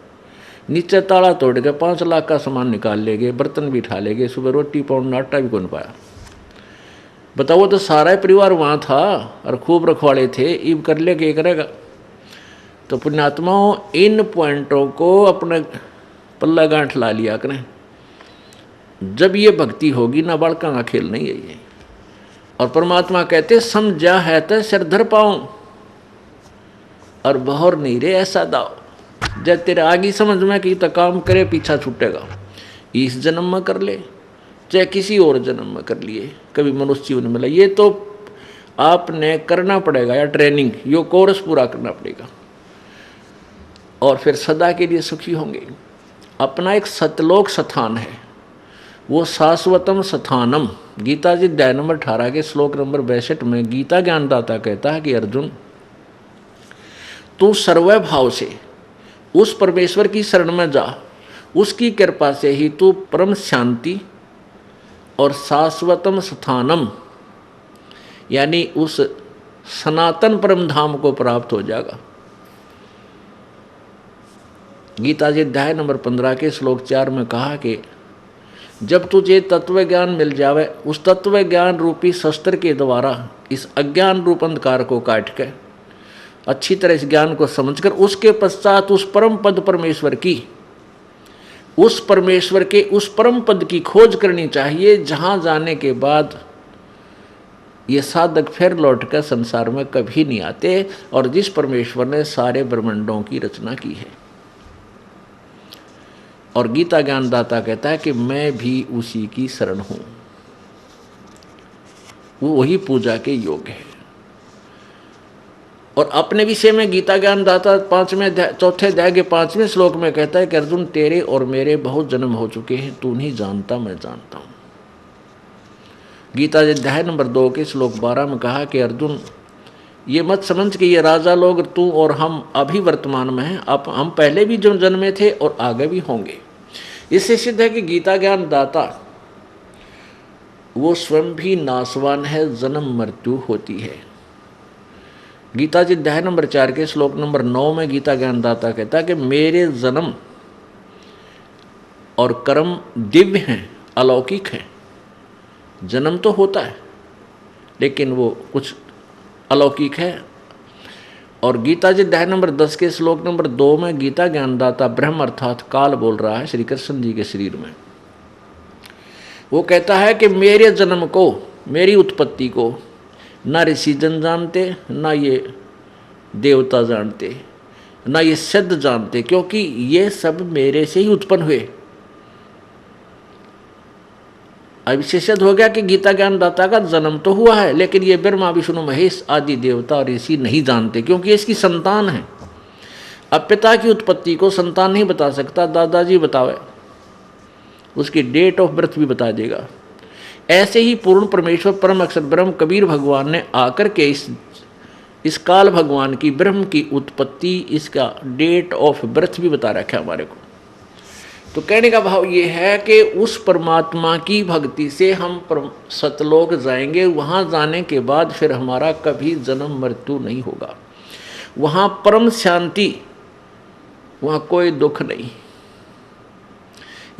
नीचे ताला तोड़ के 5 लाख का सामान निकाल ले गए, बर्तन भी उठा ले गए, सुबह रोटी पाउंड आटा भी कौन पाया। बताओ, तो सारा परिवार वहाँ था और खूब रखवाले थे, ईब कर ले के करेगा। तो पुण्यात्माओं, इन पॉइंटों को अपने पल्ला गांठ ला लिया करें। जब ये भक्ति होगी ना, बालका का खेल नहीं है ये। और परमात्मा कहते समझा है तो सिर धर पाऊं और बहर नहीं रे ऐसा दाओ। जब तेरे आगे समझ में कि तो काम करे, पीछा छूटेगा। इस जन्म में कर ले चाहे किसी और जन्म में कर लिए, कभी मनुष्य जीवन मिला, ये तो आपने करना पड़ेगा या ट्रेनिंग, यो कोर्स पूरा करना पड़ेगा और फिर सदा के लिए सुखी होंगे। अपना एक सतलोक स्थान है, वो शाश्वतम स्थानम। गीता जी अध्याय नंबर 18 के श्लोक नंबर 62 में गीता ज्ञानदाता कहता है कि अर्जुन, तू सर्वभाव से उस परमेश्वर की शरण में जा, उसकी कृपा से ही तू परम शांति और शाश्वतम स्थानम यानी उस सनातन परम धाम को प्राप्त हो जाएगा। गीता जी अध्याय नंबर 15 के श्लोक 4 में कहा कि जब तुझे तत्व ज्ञान मिल जावे, उस तत्व ज्ञान रूपी शस्त्र के द्वारा इस अज्ञान रूप अंधकार को काट के अच्छी तरह इस ज्ञान को समझकर उसके पश्चात उस परम पद परमेश्वर की, उस परमेश्वर के उस परम पद की खोज करनी चाहिए, जहां जाने के बाद ये साधक फिर लौट कर संसार में कभी नहीं आते और जिस परमेश्वर ने सारे ब्रह्मांडों की रचना की है। और गीता ज्ञानदाता कहता है कि मैं भी उसी की शरण हूं, वो वही पूजा के योग्य है। और अपने विषय में गीता ज्ञानदाता 4 अध्याय के 5वें श्लोक में कहता है कि अर्जुन, तेरे और मेरे बहुत जन्म हो चुके हैं, तू नहीं जानता, मैं जानता हूं। गीता अध्याय नंबर 2 के श्लोक 12 में कहा कि अर्जुन, ये मत समझ कि ये राजा लोग तू और हम अभी वर्तमान में हैं, अब हम पहले भी जो जन्मे थे और आगे भी होंगे। इससे सिद्ध है कि गीता ज्ञानदाता वो स्वयं भी नाशवान है, जन्म मृत्यु होती है। गीता जी अध्याय नंबर 4 के श्लोक नंबर 9 में गीता ज्ञानदाता कहता है कि मेरे जन्म और कर्म दिव्य हैं, अलौकिक हैं। जन्म तो होता है लेकिन वो कुछ अलौकिक है। और गीता जी अध्याय नंबर 10 के श्लोक नंबर 2 में गीता ज्ञानदाता ब्रह्म अर्थात काल बोल रहा है श्री कृष्ण जी के शरीर में। वो कहता है कि मेरे जन्म को, मेरी उत्पत्ति को ना ऋषि जन जानते, ना ये देवता जानते, ना ये सिद्ध जानते, क्योंकि ये सब मेरे से ही उत्पन्न हुए। अब इससे सिद्ध हो गया कि गीता ज्ञानदाता का जन्म तो हुआ है, लेकिन ये ब्रह्मा विष्णु महेश आदि देवता और ऋषि नहीं जानते, क्योंकि ये इसकी संतान है। अब पिता की उत्पत्ति को संतान नहीं बता सकता, दादाजी बतावे, उसकी डेट ऑफ बर्थ भी बता देगा। ऐसे ही पूर्ण परमेश्वर परम अक्षर ब्रह्म कबीर भगवान ने आकर के इस काल भगवान की ब्रह्म की उत्पत्ति, इसका डेट ऑफ बर्थ भी बता रखा है हमारे को। तो कहने का भाव ये है कि उस परमात्मा की भक्ति से हम सतलोक जाएंगे, वहाँ जाने के बाद फिर हमारा कभी जन्म मृत्यु नहीं होगा, वहाँ परम शांति, वहाँ कोई दुख नहीं।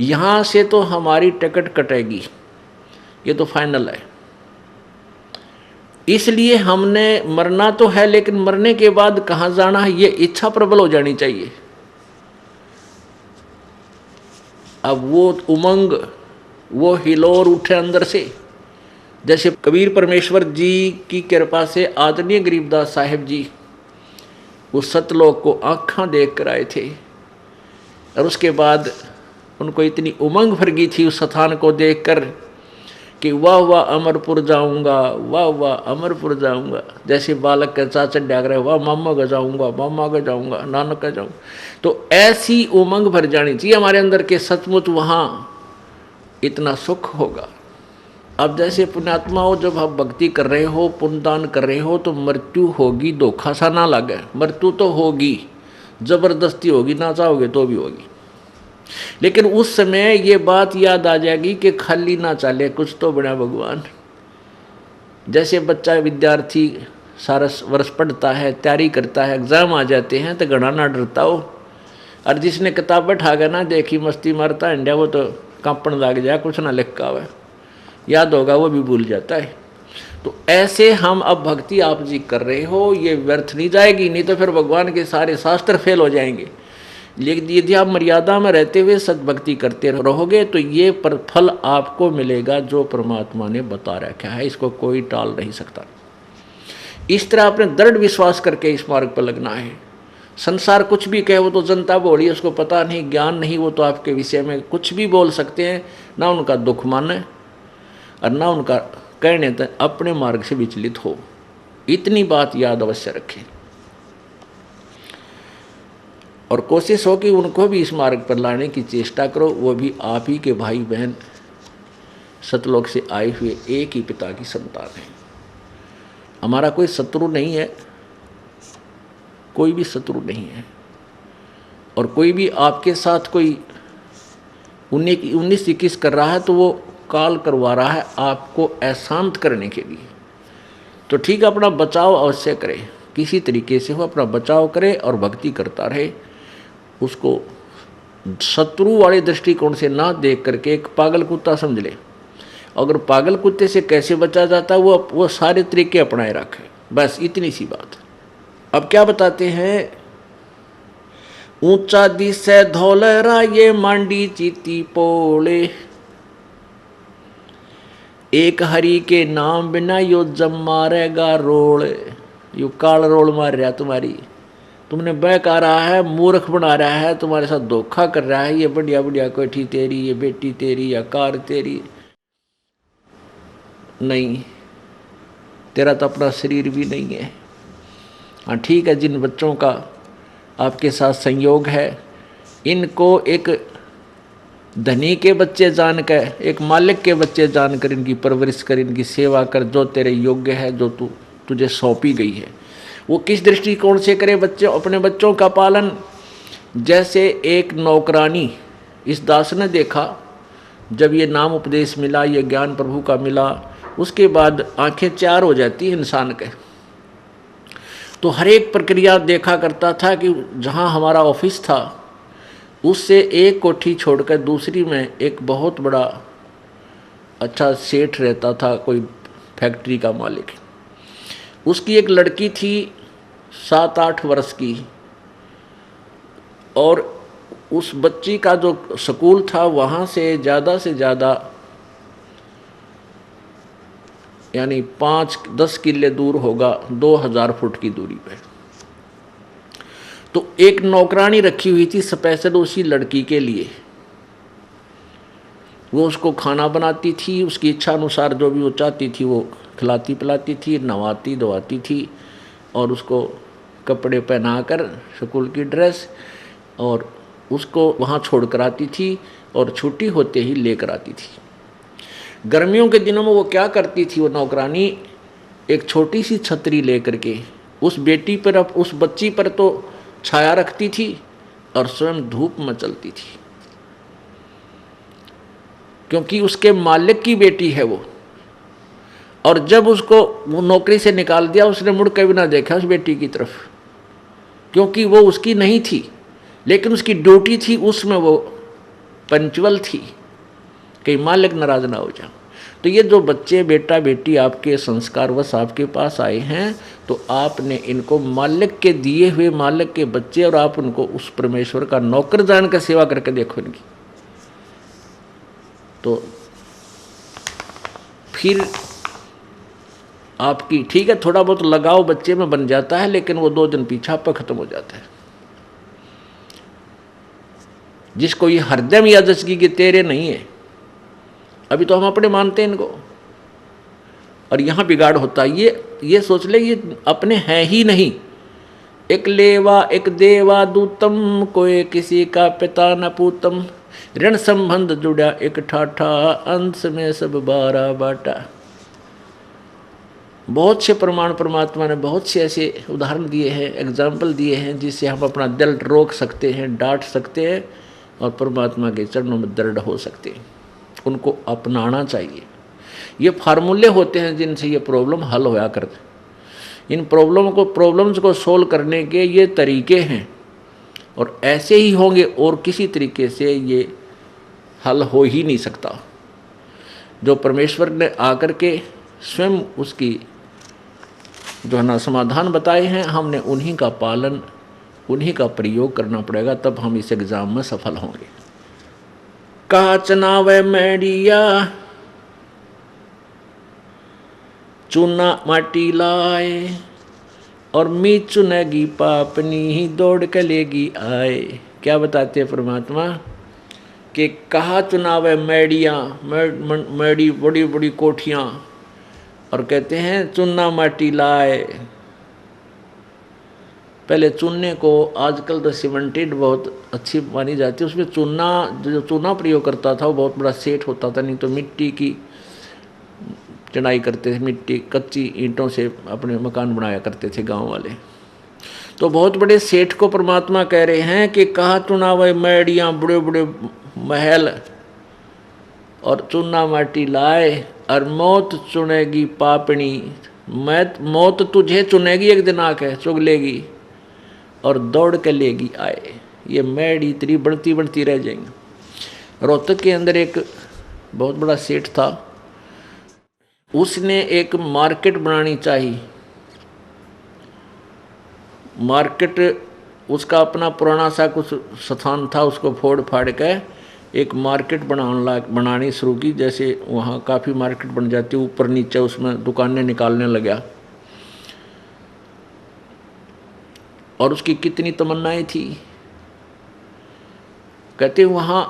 यहाँ से तो हमारी टिकट कटेगी, ये तो फाइनल है। इसलिए हमने मरना तो है, लेकिन मरने के बाद कहाँ जाना है ये इच्छा प्रबल हो जानी चाहिए। अब वो उमंग, वो हिलोर उठे अंदर से, जैसे कबीर परमेश्वर जी की कृपा से आदरणीय गरीबदास साहिब जी उस सतलोक को आँखों देख कर आए थे, और उसके बाद उनको इतनी उमंग भर गई थी उस स्थान को देखकर कि वाह वाह अमरपुर जाऊंगा, वाह वाह अमरपुर जाऊंगा। जैसे बालक के चाचा डाक रहे, वाह मामा का जाऊंगा, मामा का जाऊंगा, नानक का जाऊंगा। तो ऐसी उमंग भर जानी चाहिए हमारे अंदर के, सचमुच वहाँ इतना सुख होगा। अब जैसे पुण्यात्मा हो, जब आप भक्ति कर रहे हो, पुण्यदान कर रहे हो, तो मृत्यु होगी, धोखा सा ना लगे, मृत्यु तो होगी, जबरदस्ती होगी, ना चाहोगे तो भी होगी। लेकिन उस समय ये बात याद आ जाएगी कि खाली ना चले, कुछ तो बना भगवान। जैसे बच्चा विद्यार्थी सारा वर्ष पढ़ता है, तैयारी करता है, एग्जाम आ जाते हैं तो घना ना डरता हो, और जिसने किताब बैठा गया ना देखी मस्ती मारता इंडिया, वो तो कांपन लग जाए, कुछ ना लिखा हुआ याद होगा वो भी भूल जाता है। तो ऐसे हम अब भक्ति आप जी कर रहे हो, ये व्यर्थ नहीं जाएगी, नहीं तो फिर भगवान के सारे शास्त्र फेल हो जाएंगे। लेकिन यदि आप मर्यादा में रहते हुए सद्भक्ति करते रहोगे तो ये पर फल आपको मिलेगा जो परमात्मा ने बता रखा है, इसको कोई टाल नहीं सकता। इस तरह अपने दृढ़ विश्वास करके इस मार्ग पर लगना है। संसार कुछ भी कहे, वो तो जनता बोली, उसको पता नहीं, ज्ञान नहीं, वो तो आपके विषय में कुछ भी बोल सकते हैं, ना उनका दुख माने और ना उनका कहने तक अपने मार्ग से विचलित हो। इतनी बात याद अवश्य रखें और कोशिश हो कि उनको भी इस मार्ग पर लाने की चेष्टा करो। वो भी आप ही के भाई बहन, सतलोक से आए हुए एक ही पिता की संतान है। हमारा कोई शत्रु नहीं है, कोई भी शत्रु नहीं है, और कोई भी आपके साथ कोई 19-21 कर रहा है तो वो काल करवा रहा है आपको अशांत करने के लिए। तो ठीक अपना बचाव अवश्य करे, किसी तरीके से वो अपना बचाव करे और भक्ति करता रहे। उसको शत्रु वाले दृष्टिकोण से ना देख करके एक पागल कुत्ता समझ ले। अगर पागल कुत्ते से कैसे बचा जाता है वो सारे तरीके अपनाए रखे, बस इतनी सी बात। अब क्या बताते हैं, ऊंचा दिसे धौलरा ये मांडी चीती पोले, एक हरि के नाम बिना यो जम मारेगा रोल। यो काल रोल मार रहा तुम्हारी, तुमने बहका रहा है, मूर्ख बना रहा है, तुम्हारे साथ धोखा कर रहा है। ये बढ़िया बढ़िया कोठी तेरी, ये बेटी तेरी, या कार तेरी, नहीं, तेरा तो अपना शरीर भी नहीं है। हाँ ठीक है, जिन बच्चों का आपके साथ संयोग है, इनको एक धनी के बच्चे जानकर, एक मालिक के बच्चे जानकर इनकी परवरिश कर, इनकी सेवा कर, जो तेरे योग्य है, जो तुझे सौंपी गई है। वो किस दृष्टिकोण से करे बच्चों, अपने बच्चों का पालन? जैसे एक नौकरानी, इस दास ने देखा जब ये नाम उपदेश मिला, ये ज्ञान प्रभु का मिला, उसके बाद आंखें चार हो जाती है इंसान के। तो हर एक प्रक्रिया देखा करता था कि जहाँ हमारा ऑफिस था उससे एक कोठी छोड़कर दूसरी में एक बहुत बड़ा अच्छा सेठ रहता था, कोई फैक्ट्री का मालिक। उसकी एक लड़की थी 7-8 वर्ष की, और उस बच्ची का जो स्कूल था वहाँ से ज़्यादा यानी 5-10 किले दूर होगा, 2000 फुट की दूरी पे। तो एक नौकरानी रखी हुई थी स्पेशल उसी लड़की के लिए। वो उसको खाना बनाती थी, उसकी इच्छा अनुसार जो भी वो चाहती थी वो खिलाती पिलाती थी, नहवाती धोवाती थी, और उसको कपड़े पहनाकर स्कूल की ड्रेस, और उसको वहाँ छोड़ कर आती थी और छुट्टी होते ही लेकर आती थी। गर्मियों के दिनों में वो क्या करती थी, वो नौकरानी एक छोटी सी छतरी लेकर के उस बेटी पर, उस बच्ची पर तो छाया रखती थी और स्वयं धूप में चलती थी, क्योंकि उसके मालिक की बेटी है वो। और जब उसको वो नौकरी से निकाल दिया, उसने मुड़ के भी ना देखा उस बेटी की तरफ, क्योंकि वो उसकी नहीं थी, लेकिन उसकी ड्यूटी थी, उसमें वो पंचुअल थी, कहीं मालिक नाराज ना हो जाए। तो ये जो बच्चे बेटा बेटी आपके संस्कारवश आपके पास आए हैं, तो आपने इनको मालिक के दिए हुए, मालिक के बच्चे, और आप उनको उस परमेश्वर का नौकर जानकर सेवा करके देखो इनकी, तो फिर आपकी ठीक है, थोड़ा बहुत लगाव बच्चे में बन जाता है, लेकिन वो 2 दिन पीछा पर खत्म हो जाता है। जिसको ये हरदम यादगी कि तेरे नहीं है, अभी तो हम अपने मानते हैं इनको, और यहाँ बिगाड़ होता है। ये सोच ले ये अपने हैं ही नहीं। एक लेवा एक देवा दूतम, कोई किसी का पिता न पूतम, ऋण संबंध जुड़ा एक ठाठा, अंश में सब 12 बाटा। बहुत से प्रमाण परमात्मा ने बहुत से ऐसे उदाहरण दिए हैं, एग्जाम्पल दिए हैं, जिससे हम अपना दिल रोक सकते हैं, डांट सकते हैं और परमात्मा के चरणों में दृढ़ हो सकते हैं। उनको अपनाना चाहिए। ये फार्मूले होते हैं जिनसे ये प्रॉब्लम हल होया करते। इन प्रॉब्लम्स को सोल्व करने के ये तरीके हैं और ऐसे ही होंगे और किसी तरीके से ये हल हो ही नहीं सकता। जो परमेश्वर ने आकर के स्वयं उसकी जो है ना समाधान बताए हैं, हमने उन्हीं का पालन, उन्हीं का प्रयोग करना पड़ेगा, तब हम इस एग्जाम में सफल होंगे। काचना व मैडिया चूना माटी लाए और मी चुनेगी पापनी ही दौड़ के लेगी आए। क्या बताते हैं परमात्मा कि कहा चुनाव है मैडियाँ, मैडी बड़ी बड़ी कोठियाँ, और कहते हैं चूना माटी लाए। पहले चूने को, आजकल तो सीमेंटेड बहुत अच्छी मानी जाती है, उसमें चूना, जो चूना प्रयोग करता था वो बहुत बड़ा सेठ होता था, नहीं तो मिट्टी की चढ़ाई करते थे, मिट्टी कच्ची ईंटों से अपने मकान बनाया करते थे गांव वाले। तो बहुत बड़े सेठ को परमात्मा कह रहे हैं कि कहा चुनाव मैडियाँ, बड़े बड़े महल और चूना माटी लाए, और मौत चुनेगी पापनी, मौत तुझे चुनेगी, एक दिन आके चुग लेगी और दौड़ के लेगी आए। ये मैडी तेरी बढ़ती बढ़ती रह जाएंगी। रोहतक के अंदर एक बहुत बड़ा सेठ था, उसने एक मार्केट बनानी चाहिए। मार्केट, उसका अपना पुराना सा कुछ स्थान था, उसको फोड़ फाड़ के एक मार्केट बनानी शुरू की। जैसे वहाँ काफ़ी मार्केट बन जाती, ऊपर नीचे उसमें दुकानें निकालने लगा। और उसकी कितनी तमन्नाएं थी। कहते वहाँ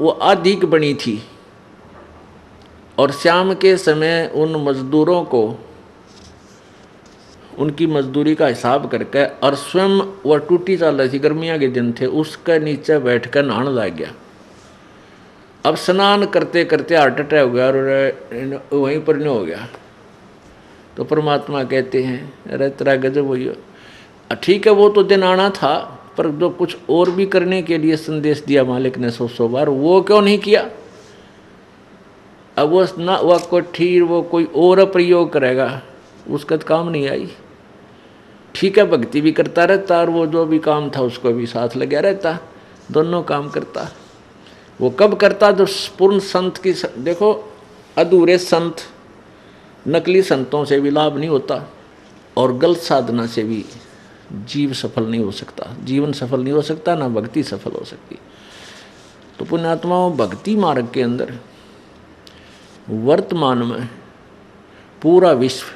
वो अधिक बनी थी और शाम के समय उन मजदूरों को उनकी मजदूरी का हिसाब करके, और स्वयं वह टूटी चल रही थी, गर्मियाँ के दिन थे, उसके नीचे बैठ कर नहाने लग गया। अब स्नान करते करते हार्ट अटैक हो गया और वहीं पर नहीं हो गया। तो परमात्मा कहते हैं अरे तेरा गजब हुई। ठीक है, वो तो दिन आना था, पर जो कुछ और भी करने के लिए संदेश दिया मालिक ने 100 बार, वो क्यों नहीं किया। अब वो ना वह कोई वो कोई और प्रयोग करेगा, उसका तो काम नहीं आई। ठीक है, भक्ति भी करता रहता और वो जो भी काम था उसको भी साथ लगा रहता, दोनों काम करता। वो कब करता जब पूर्ण संत की, देखो अधूरे संत, नकली संतों से भी लाभ नहीं होता और गलत साधना से भी जीव सफल नहीं हो सकता, जीवन सफल नहीं हो सकता, ना भक्ति सफल हो सकती। तो पुण्यात्माओं, भक्ति मार्ग के अंदर वर्तमान में पूरा विश्व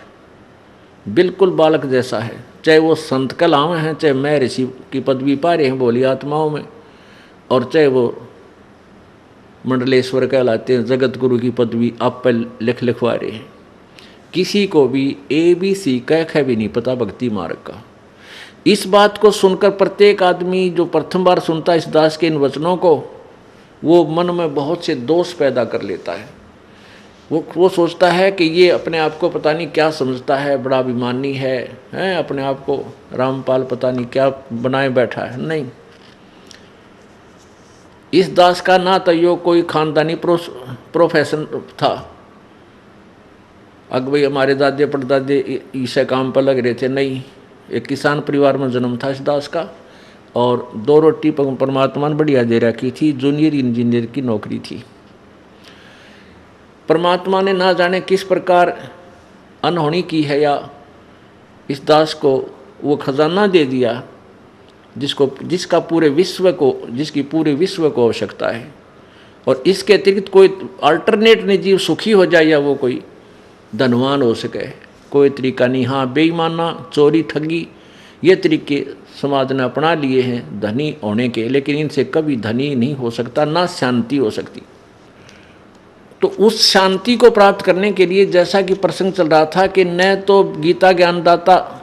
बिल्कुल बालक जैसा है, चाहे वो संत कलाम हैं, चाहे मैं ऋषि की पदवी पा रहे हैं बोली आत्माओं में, और चाहे वो मंडलेश्वर कहलाते हैं, जगत गुरु की पदवी आप पर लिखवा रहे हैं। किसी को भी ABC कह भी नहीं पता भक्ति मार्ग का। इस बात को सुनकर प्रत्येक आदमी जो प्रथम बार सुनता है इस दास के इन वचनों को, वो मन में बहुत से दोष पैदा कर लेता है। वो सोचता है कि ये अपने आप को पता नहीं क्या समझता है, बड़ा अभिमानी है, अपने आप को रामपाल पता नहीं क्या बनाए बैठा है। नहीं, इस दास का ना तो यो कोई खानदानी प्रोफेशन था, अग भाई हमारे दादे परदादे इसे काम पर लग रहे थे। नहीं, एक किसान परिवार में जन्म था इस दास का, और 2 रोटी परमात्मा ने बढ़िया दे रखी थी, जूनियर इंजीनियर की नौकरी थी। परमात्मा ने ना जाने किस प्रकार अनहोनी की है, या इस दास को वो खजाना दे दिया जिसकी पूरे विश्व को आवश्यकता है। और इसके अतिरिक्त कोई अल्टरनेट नहीं, जीव सुखी हो जाए या वो कोई धनवान हो सके, कोई तरीका नहीं। हाँ, बेईमाना, चोरी, ठगी, ये तरीके समाज ने अपना लिए हैं धनी होने के, लेकिन इनसे कभी धनी नहीं हो सकता, ना शांति हो सकती। तो उस शांति को प्राप्त करने के लिए, जैसा कि प्रसंग चल रहा था कि न तो गीता ज्ञानदाता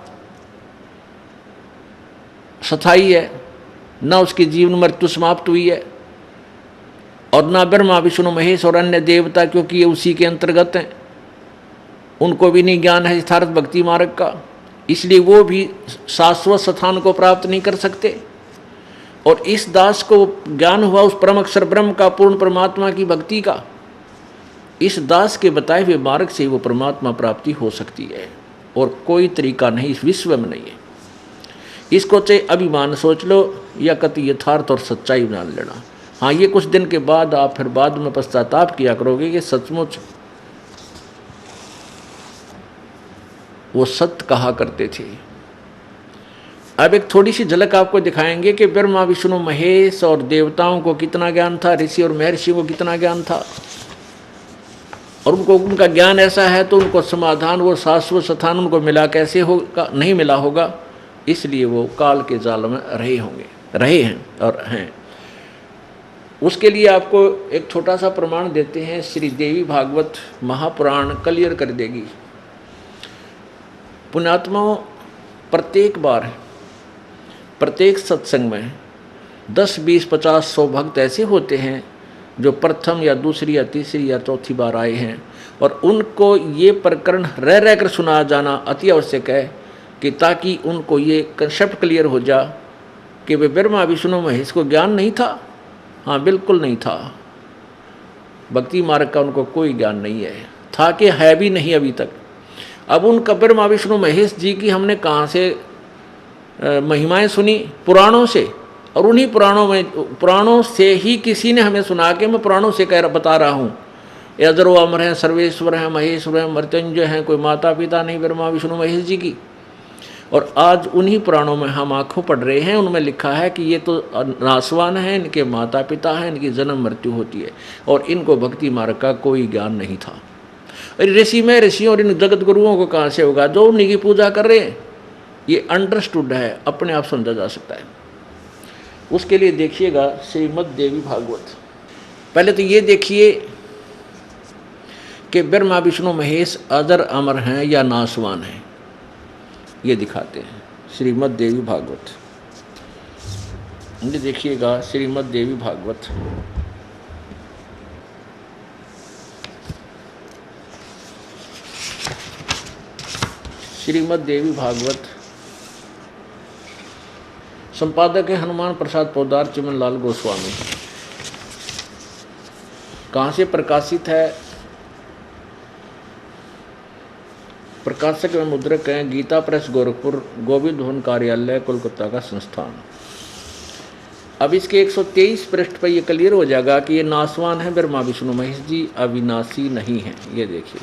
स्थायी है, न उसकी जीवन मृत्यु समाप्त हुई है, और न ब्रह्मा विष्णु महेश और अन्य देवता, क्योंकि ये उसी के अंतर्गत हैं। उनको भी नहीं ज्ञान है यथार्थ भक्ति मार्ग का, इसलिए वो भी शाश्वत स्थान को प्राप्त नहीं कर सकते। और इस दास को ज्ञान हुआ उस परम अक्षर ब्रह्म का, पूर्ण परमात्मा की भक्ति का, इस दास के बताए हुए मार्ग से वो परमात्मा प्राप्ति हो सकती है, और कोई तरीका नहीं इस विश्व में नहीं है। इसको चाहे अभिमान सोच लो या कति यथार्थ और सच्चाई मान लेना। हाँ, ये कुछ दिन के बाद आप फिर बाद में पश्चाताप किया करोगे कि सचमुच वो सत्य कहा करते थे। अब एक थोड़ी सी झलक आपको दिखाएंगे कि ब्रह्मा विष्णु महेश और देवताओं को कितना ज्ञान था, ऋषि और महर्षि को कितना ज्ञान था, और उनको उनका ज्ञान ऐसा है तो उनको समाधान, वो शाश्वत स्थान उनको मिला कैसे होगा, नहीं मिला होगा, इसलिए वो काल के जाल में रहे हैं और हैं। उसके लिए आपको एक छोटा सा प्रमाण देते हैं, श्री देवी भागवत महापुराण क्लियर कर देगी। पुण्यात्माओं, प्रत्येक बार प्रत्येक सत्संग में 10, 20, 50, 100 भक्त ऐसे होते हैं जो प्रथम या दूसरी या तीसरी या चौथी बार आए हैं, और उनको ये प्रकरण रह रह कर सुना जाना अति आवश्यक है कि ताकि उनको ये कंसेप्ट क्लियर हो जा कि वे ब्रह्मा विष्णु महेश को ज्ञान नहीं था। हाँ, बिल्कुल नहीं था। भक्ति मार्ग का उनको कोई ज्ञान नहीं है, था कि है भी नहीं अभी तक। अब उनका ब्रह्मा विष्णु महेश जी की हमने कहाँ से महिमाएं सुनी? पुराणों से, और उन्हीं पुराणों से ही किसी ने हमें सुना के मैं पुराणों से बता रहा हूँ। अजरो अमर हैं, सर्वेश्वर हैं, महेश्वर हैं, मृत्युंजय हैं, कोई माता पिता नहीं ब्रह्मा विष्णु महेश जी की। और आज उन्हीं पुराणों में हम आंखों पढ़ रहे हैं, उनमें लिखा है कि ये तो नासवान हैं, इनके माता पिता हैं, इनकी जन्म मृत्यु होती है, और इनको भक्ति मार्ग का कोई ज्ञान नहीं था। ऋषि में ऋषियों और इन जगत गुरुओं को कहाँ से होगा जो उन्हीं की पूजा कर रहे हैं? ये अंडरस्टूड है, अपने आप समझा जा सकता है। उसके लिए देखिएगा श्रीमद् देवी भागवत। पहले तो ये देखिए कि ब्रह्मा विष्णु महेश अजर अमर हैं या नासवान हैं, ये दिखाते हैं श्रीमद् देवी भागवत। ये देखिएगा श्रीमद् देवी भागवत, श्रीमद् देवी भागवत। संपादक है हनुमान प्रसाद पोदार चिमन लाल गोस्वामी। कहाँ से प्रकाशित है? प्रकाशक एवं मुद्रक हैं गीता प्रेस गोरखपुर, गोविंद भवन कार्यालय कोलकाता का संस्थान। अब इसके 123 पृष्ठ पर यह क्लियर हो जाएगा कि ये नासवान है ब्रह्मा विष्णु महेश जी, अविनाशी नहीं है। ये देखिए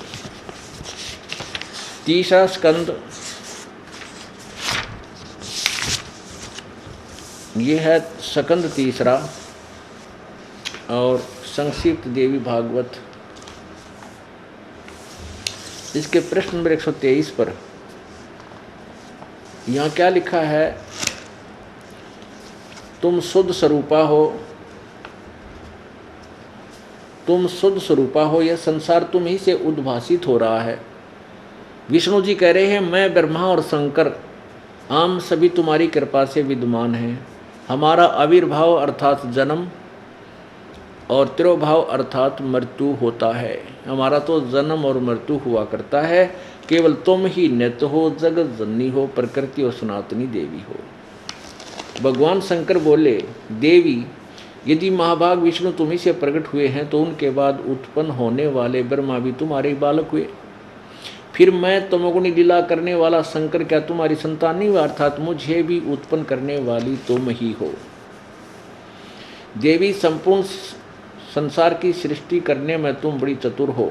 तीसरा स्कंद, ये है स्कंद तीसरा, और संक्षिप्त देवी भागवत। इसके प्रश्न नंबर 123 पर यहाँ क्या लिखा है? तुम शुद्ध स्वरूपा हो, तुम शुद्ध स्वरूपा हो, यह संसार तुम ही से उद्भासित हो रहा है। विष्णु जी कह रहे हैं मैं ब्रह्मा और शंकर आम सभी तुम्हारी कृपा से विद्यमान हैं। हमारा आविर्भाव अर्थात जन्म और तिरोभाव अर्थात मृत्यु होता है। हमारा तो जन्म और मृत्यु हुआ करता है, केवल तुम ही नित्य हो, जगत जननी हो, प्रकृति और सनातनी देवी हो। भगवान शंकर बोले देवी, यदि महाभाग विष्णु तुम्ही से प्रकट हुए हैं तो उनके बाद उत्पन्न होने वाले ब्रह्मा भी तुम्हारे बालक हुए। फिर मैं तमोगुणी लीला करने वाला शंकर क्या तुम्हारी संतान नहीं हुआ? अर्थात मुझे भी उत्पन्न करने वाली तुम ही हो। देवी, संपूर्ण संसार की सृष्टि करने में तुम बड़ी चतुर हो।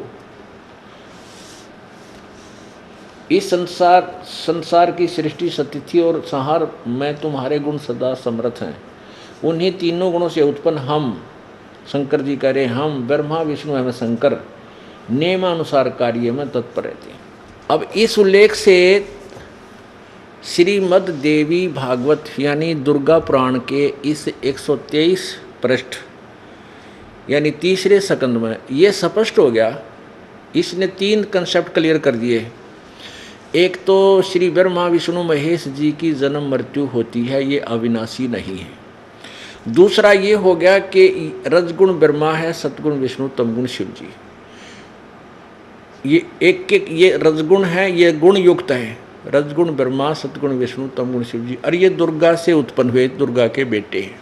इस संसार की सृष्टि, स्थिति और संहार में तुम्हारे गुण सदा समर्थ हैं। उन्हीं तीनों गुणों से उत्पन्न हम, शंकर जी कह रहे हम ब्रह्मा विष्णु एवं शंकर नियमानुसार कार्य में तत्पर रहते हैं। अब इस उल्लेख से श्रीमद् देवी भागवत यानी दुर्गा पुराण के इस 123 पृष्ठ यानी तीसरे स्कंद में ये स्पष्ट हो गया। इसने 3 कंसेप्ट क्लियर कर दिए। एक तो श्री ब्रह्मा विष्णु महेश जी की जन्म मृत्यु होती है, ये अविनाशी नहीं है। दूसरा ये हो गया कि रजगुण ब्रह्मा है, सतगुण विष्णु, तमगुण शिव जी। ये एक एक ये रजगुण है, ये गुण युक्त है। रजगुण ब्रह्मा, सतगुण विष्णु, तमगुण शिव जी, और ये दुर्गा से उत्पन्न हुए, दुर्गा के बेटे हैं।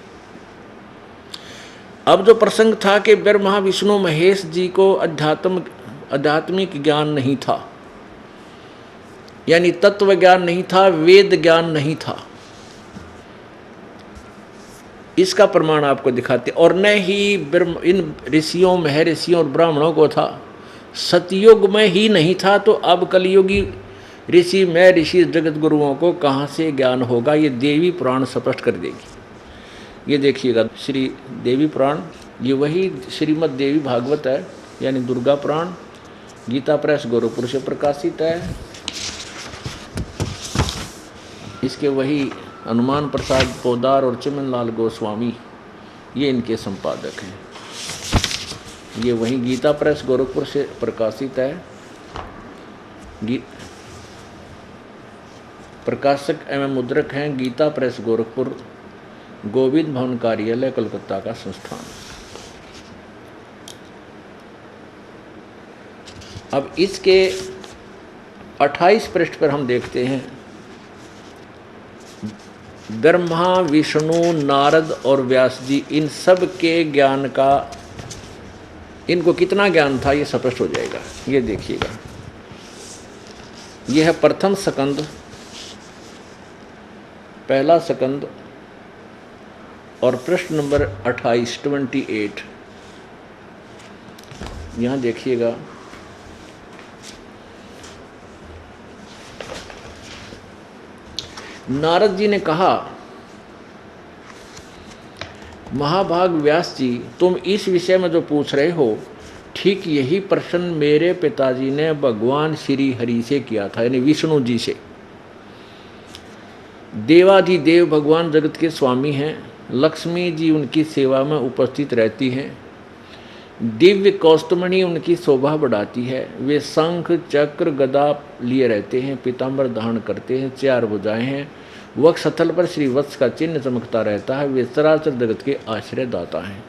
अब जो प्रसंग था कि ब्रह्मा विष्णु महेश जी को आध्यात्मिक ज्ञान नहीं था, यानी तत्व ज्ञान नहीं था, वेद ज्ञान नहीं था, इसका प्रमाण आपको दिखाते। और न ही इन ऋषियों, महर्षियों और ब्राह्मणों को था, सतयुग में ही नहीं था, तो अब कलयुगी ऋषि महर्षि जगत गुरुओं को कहाँ से ज्ञान होगा, ये देवी पुराण स्पष्ट कर देगी। ये देखिएगा श्री देवी पुराण, ये वही श्रीमद् देवी भागवत है, यानी दुर्गा पुराण, गीता प्रेस गोरखपुर से प्रकाशित है। इसके वही हनुमान प्रसाद पोदार और चिमनलाल गोस्वामी, ये इनके संपादक हैं। ये वही गीता प्रेस गोरखपुर से प्रकाशित है। प्रकाशक एवं मुद्रक हैं गीता प्रेस गोरखपुर, गोविंद भवन कार्यालय कोलकाता का संस्थान। अब इसके 28 पृष्ठ पर हम देखते हैं, ब्रह्मा विष्णु नारद और व्यास जी, इन सब के ज्ञान का, इनको कितना ज्ञान था ये स्पष्ट हो जाएगा। ये देखिएगा, यह है प्रथम स्कंद, पहला स्कंद और प्रश्न नंबर 28। यहाँ देखिएगा, नारद जी ने कहा, महाभाग व्यास जी, तुम इस विषय में जो पूछ रहे हो, ठीक यही प्रश्न मेरे पिताजी ने भगवान श्री हरि से किया था, यानी विष्णु जी से। देवाधिदेव भगवान जगत के स्वामी हैं, लक्ष्मी जी उनकी सेवा में उपस्थित रहती हैं, दिव्य कौस्तुमणि उनकी शोभा बढ़ाती है, वे शंख चक्र गदा लिए रहते हैं, पीताम्बर धारण करते हैं, 4 भुजाएं हैं, वक्षस्थल पर श्री वत्स का चिन्ह चमकता रहता है, वे चराचर जगत के आश्रय दाता हैं।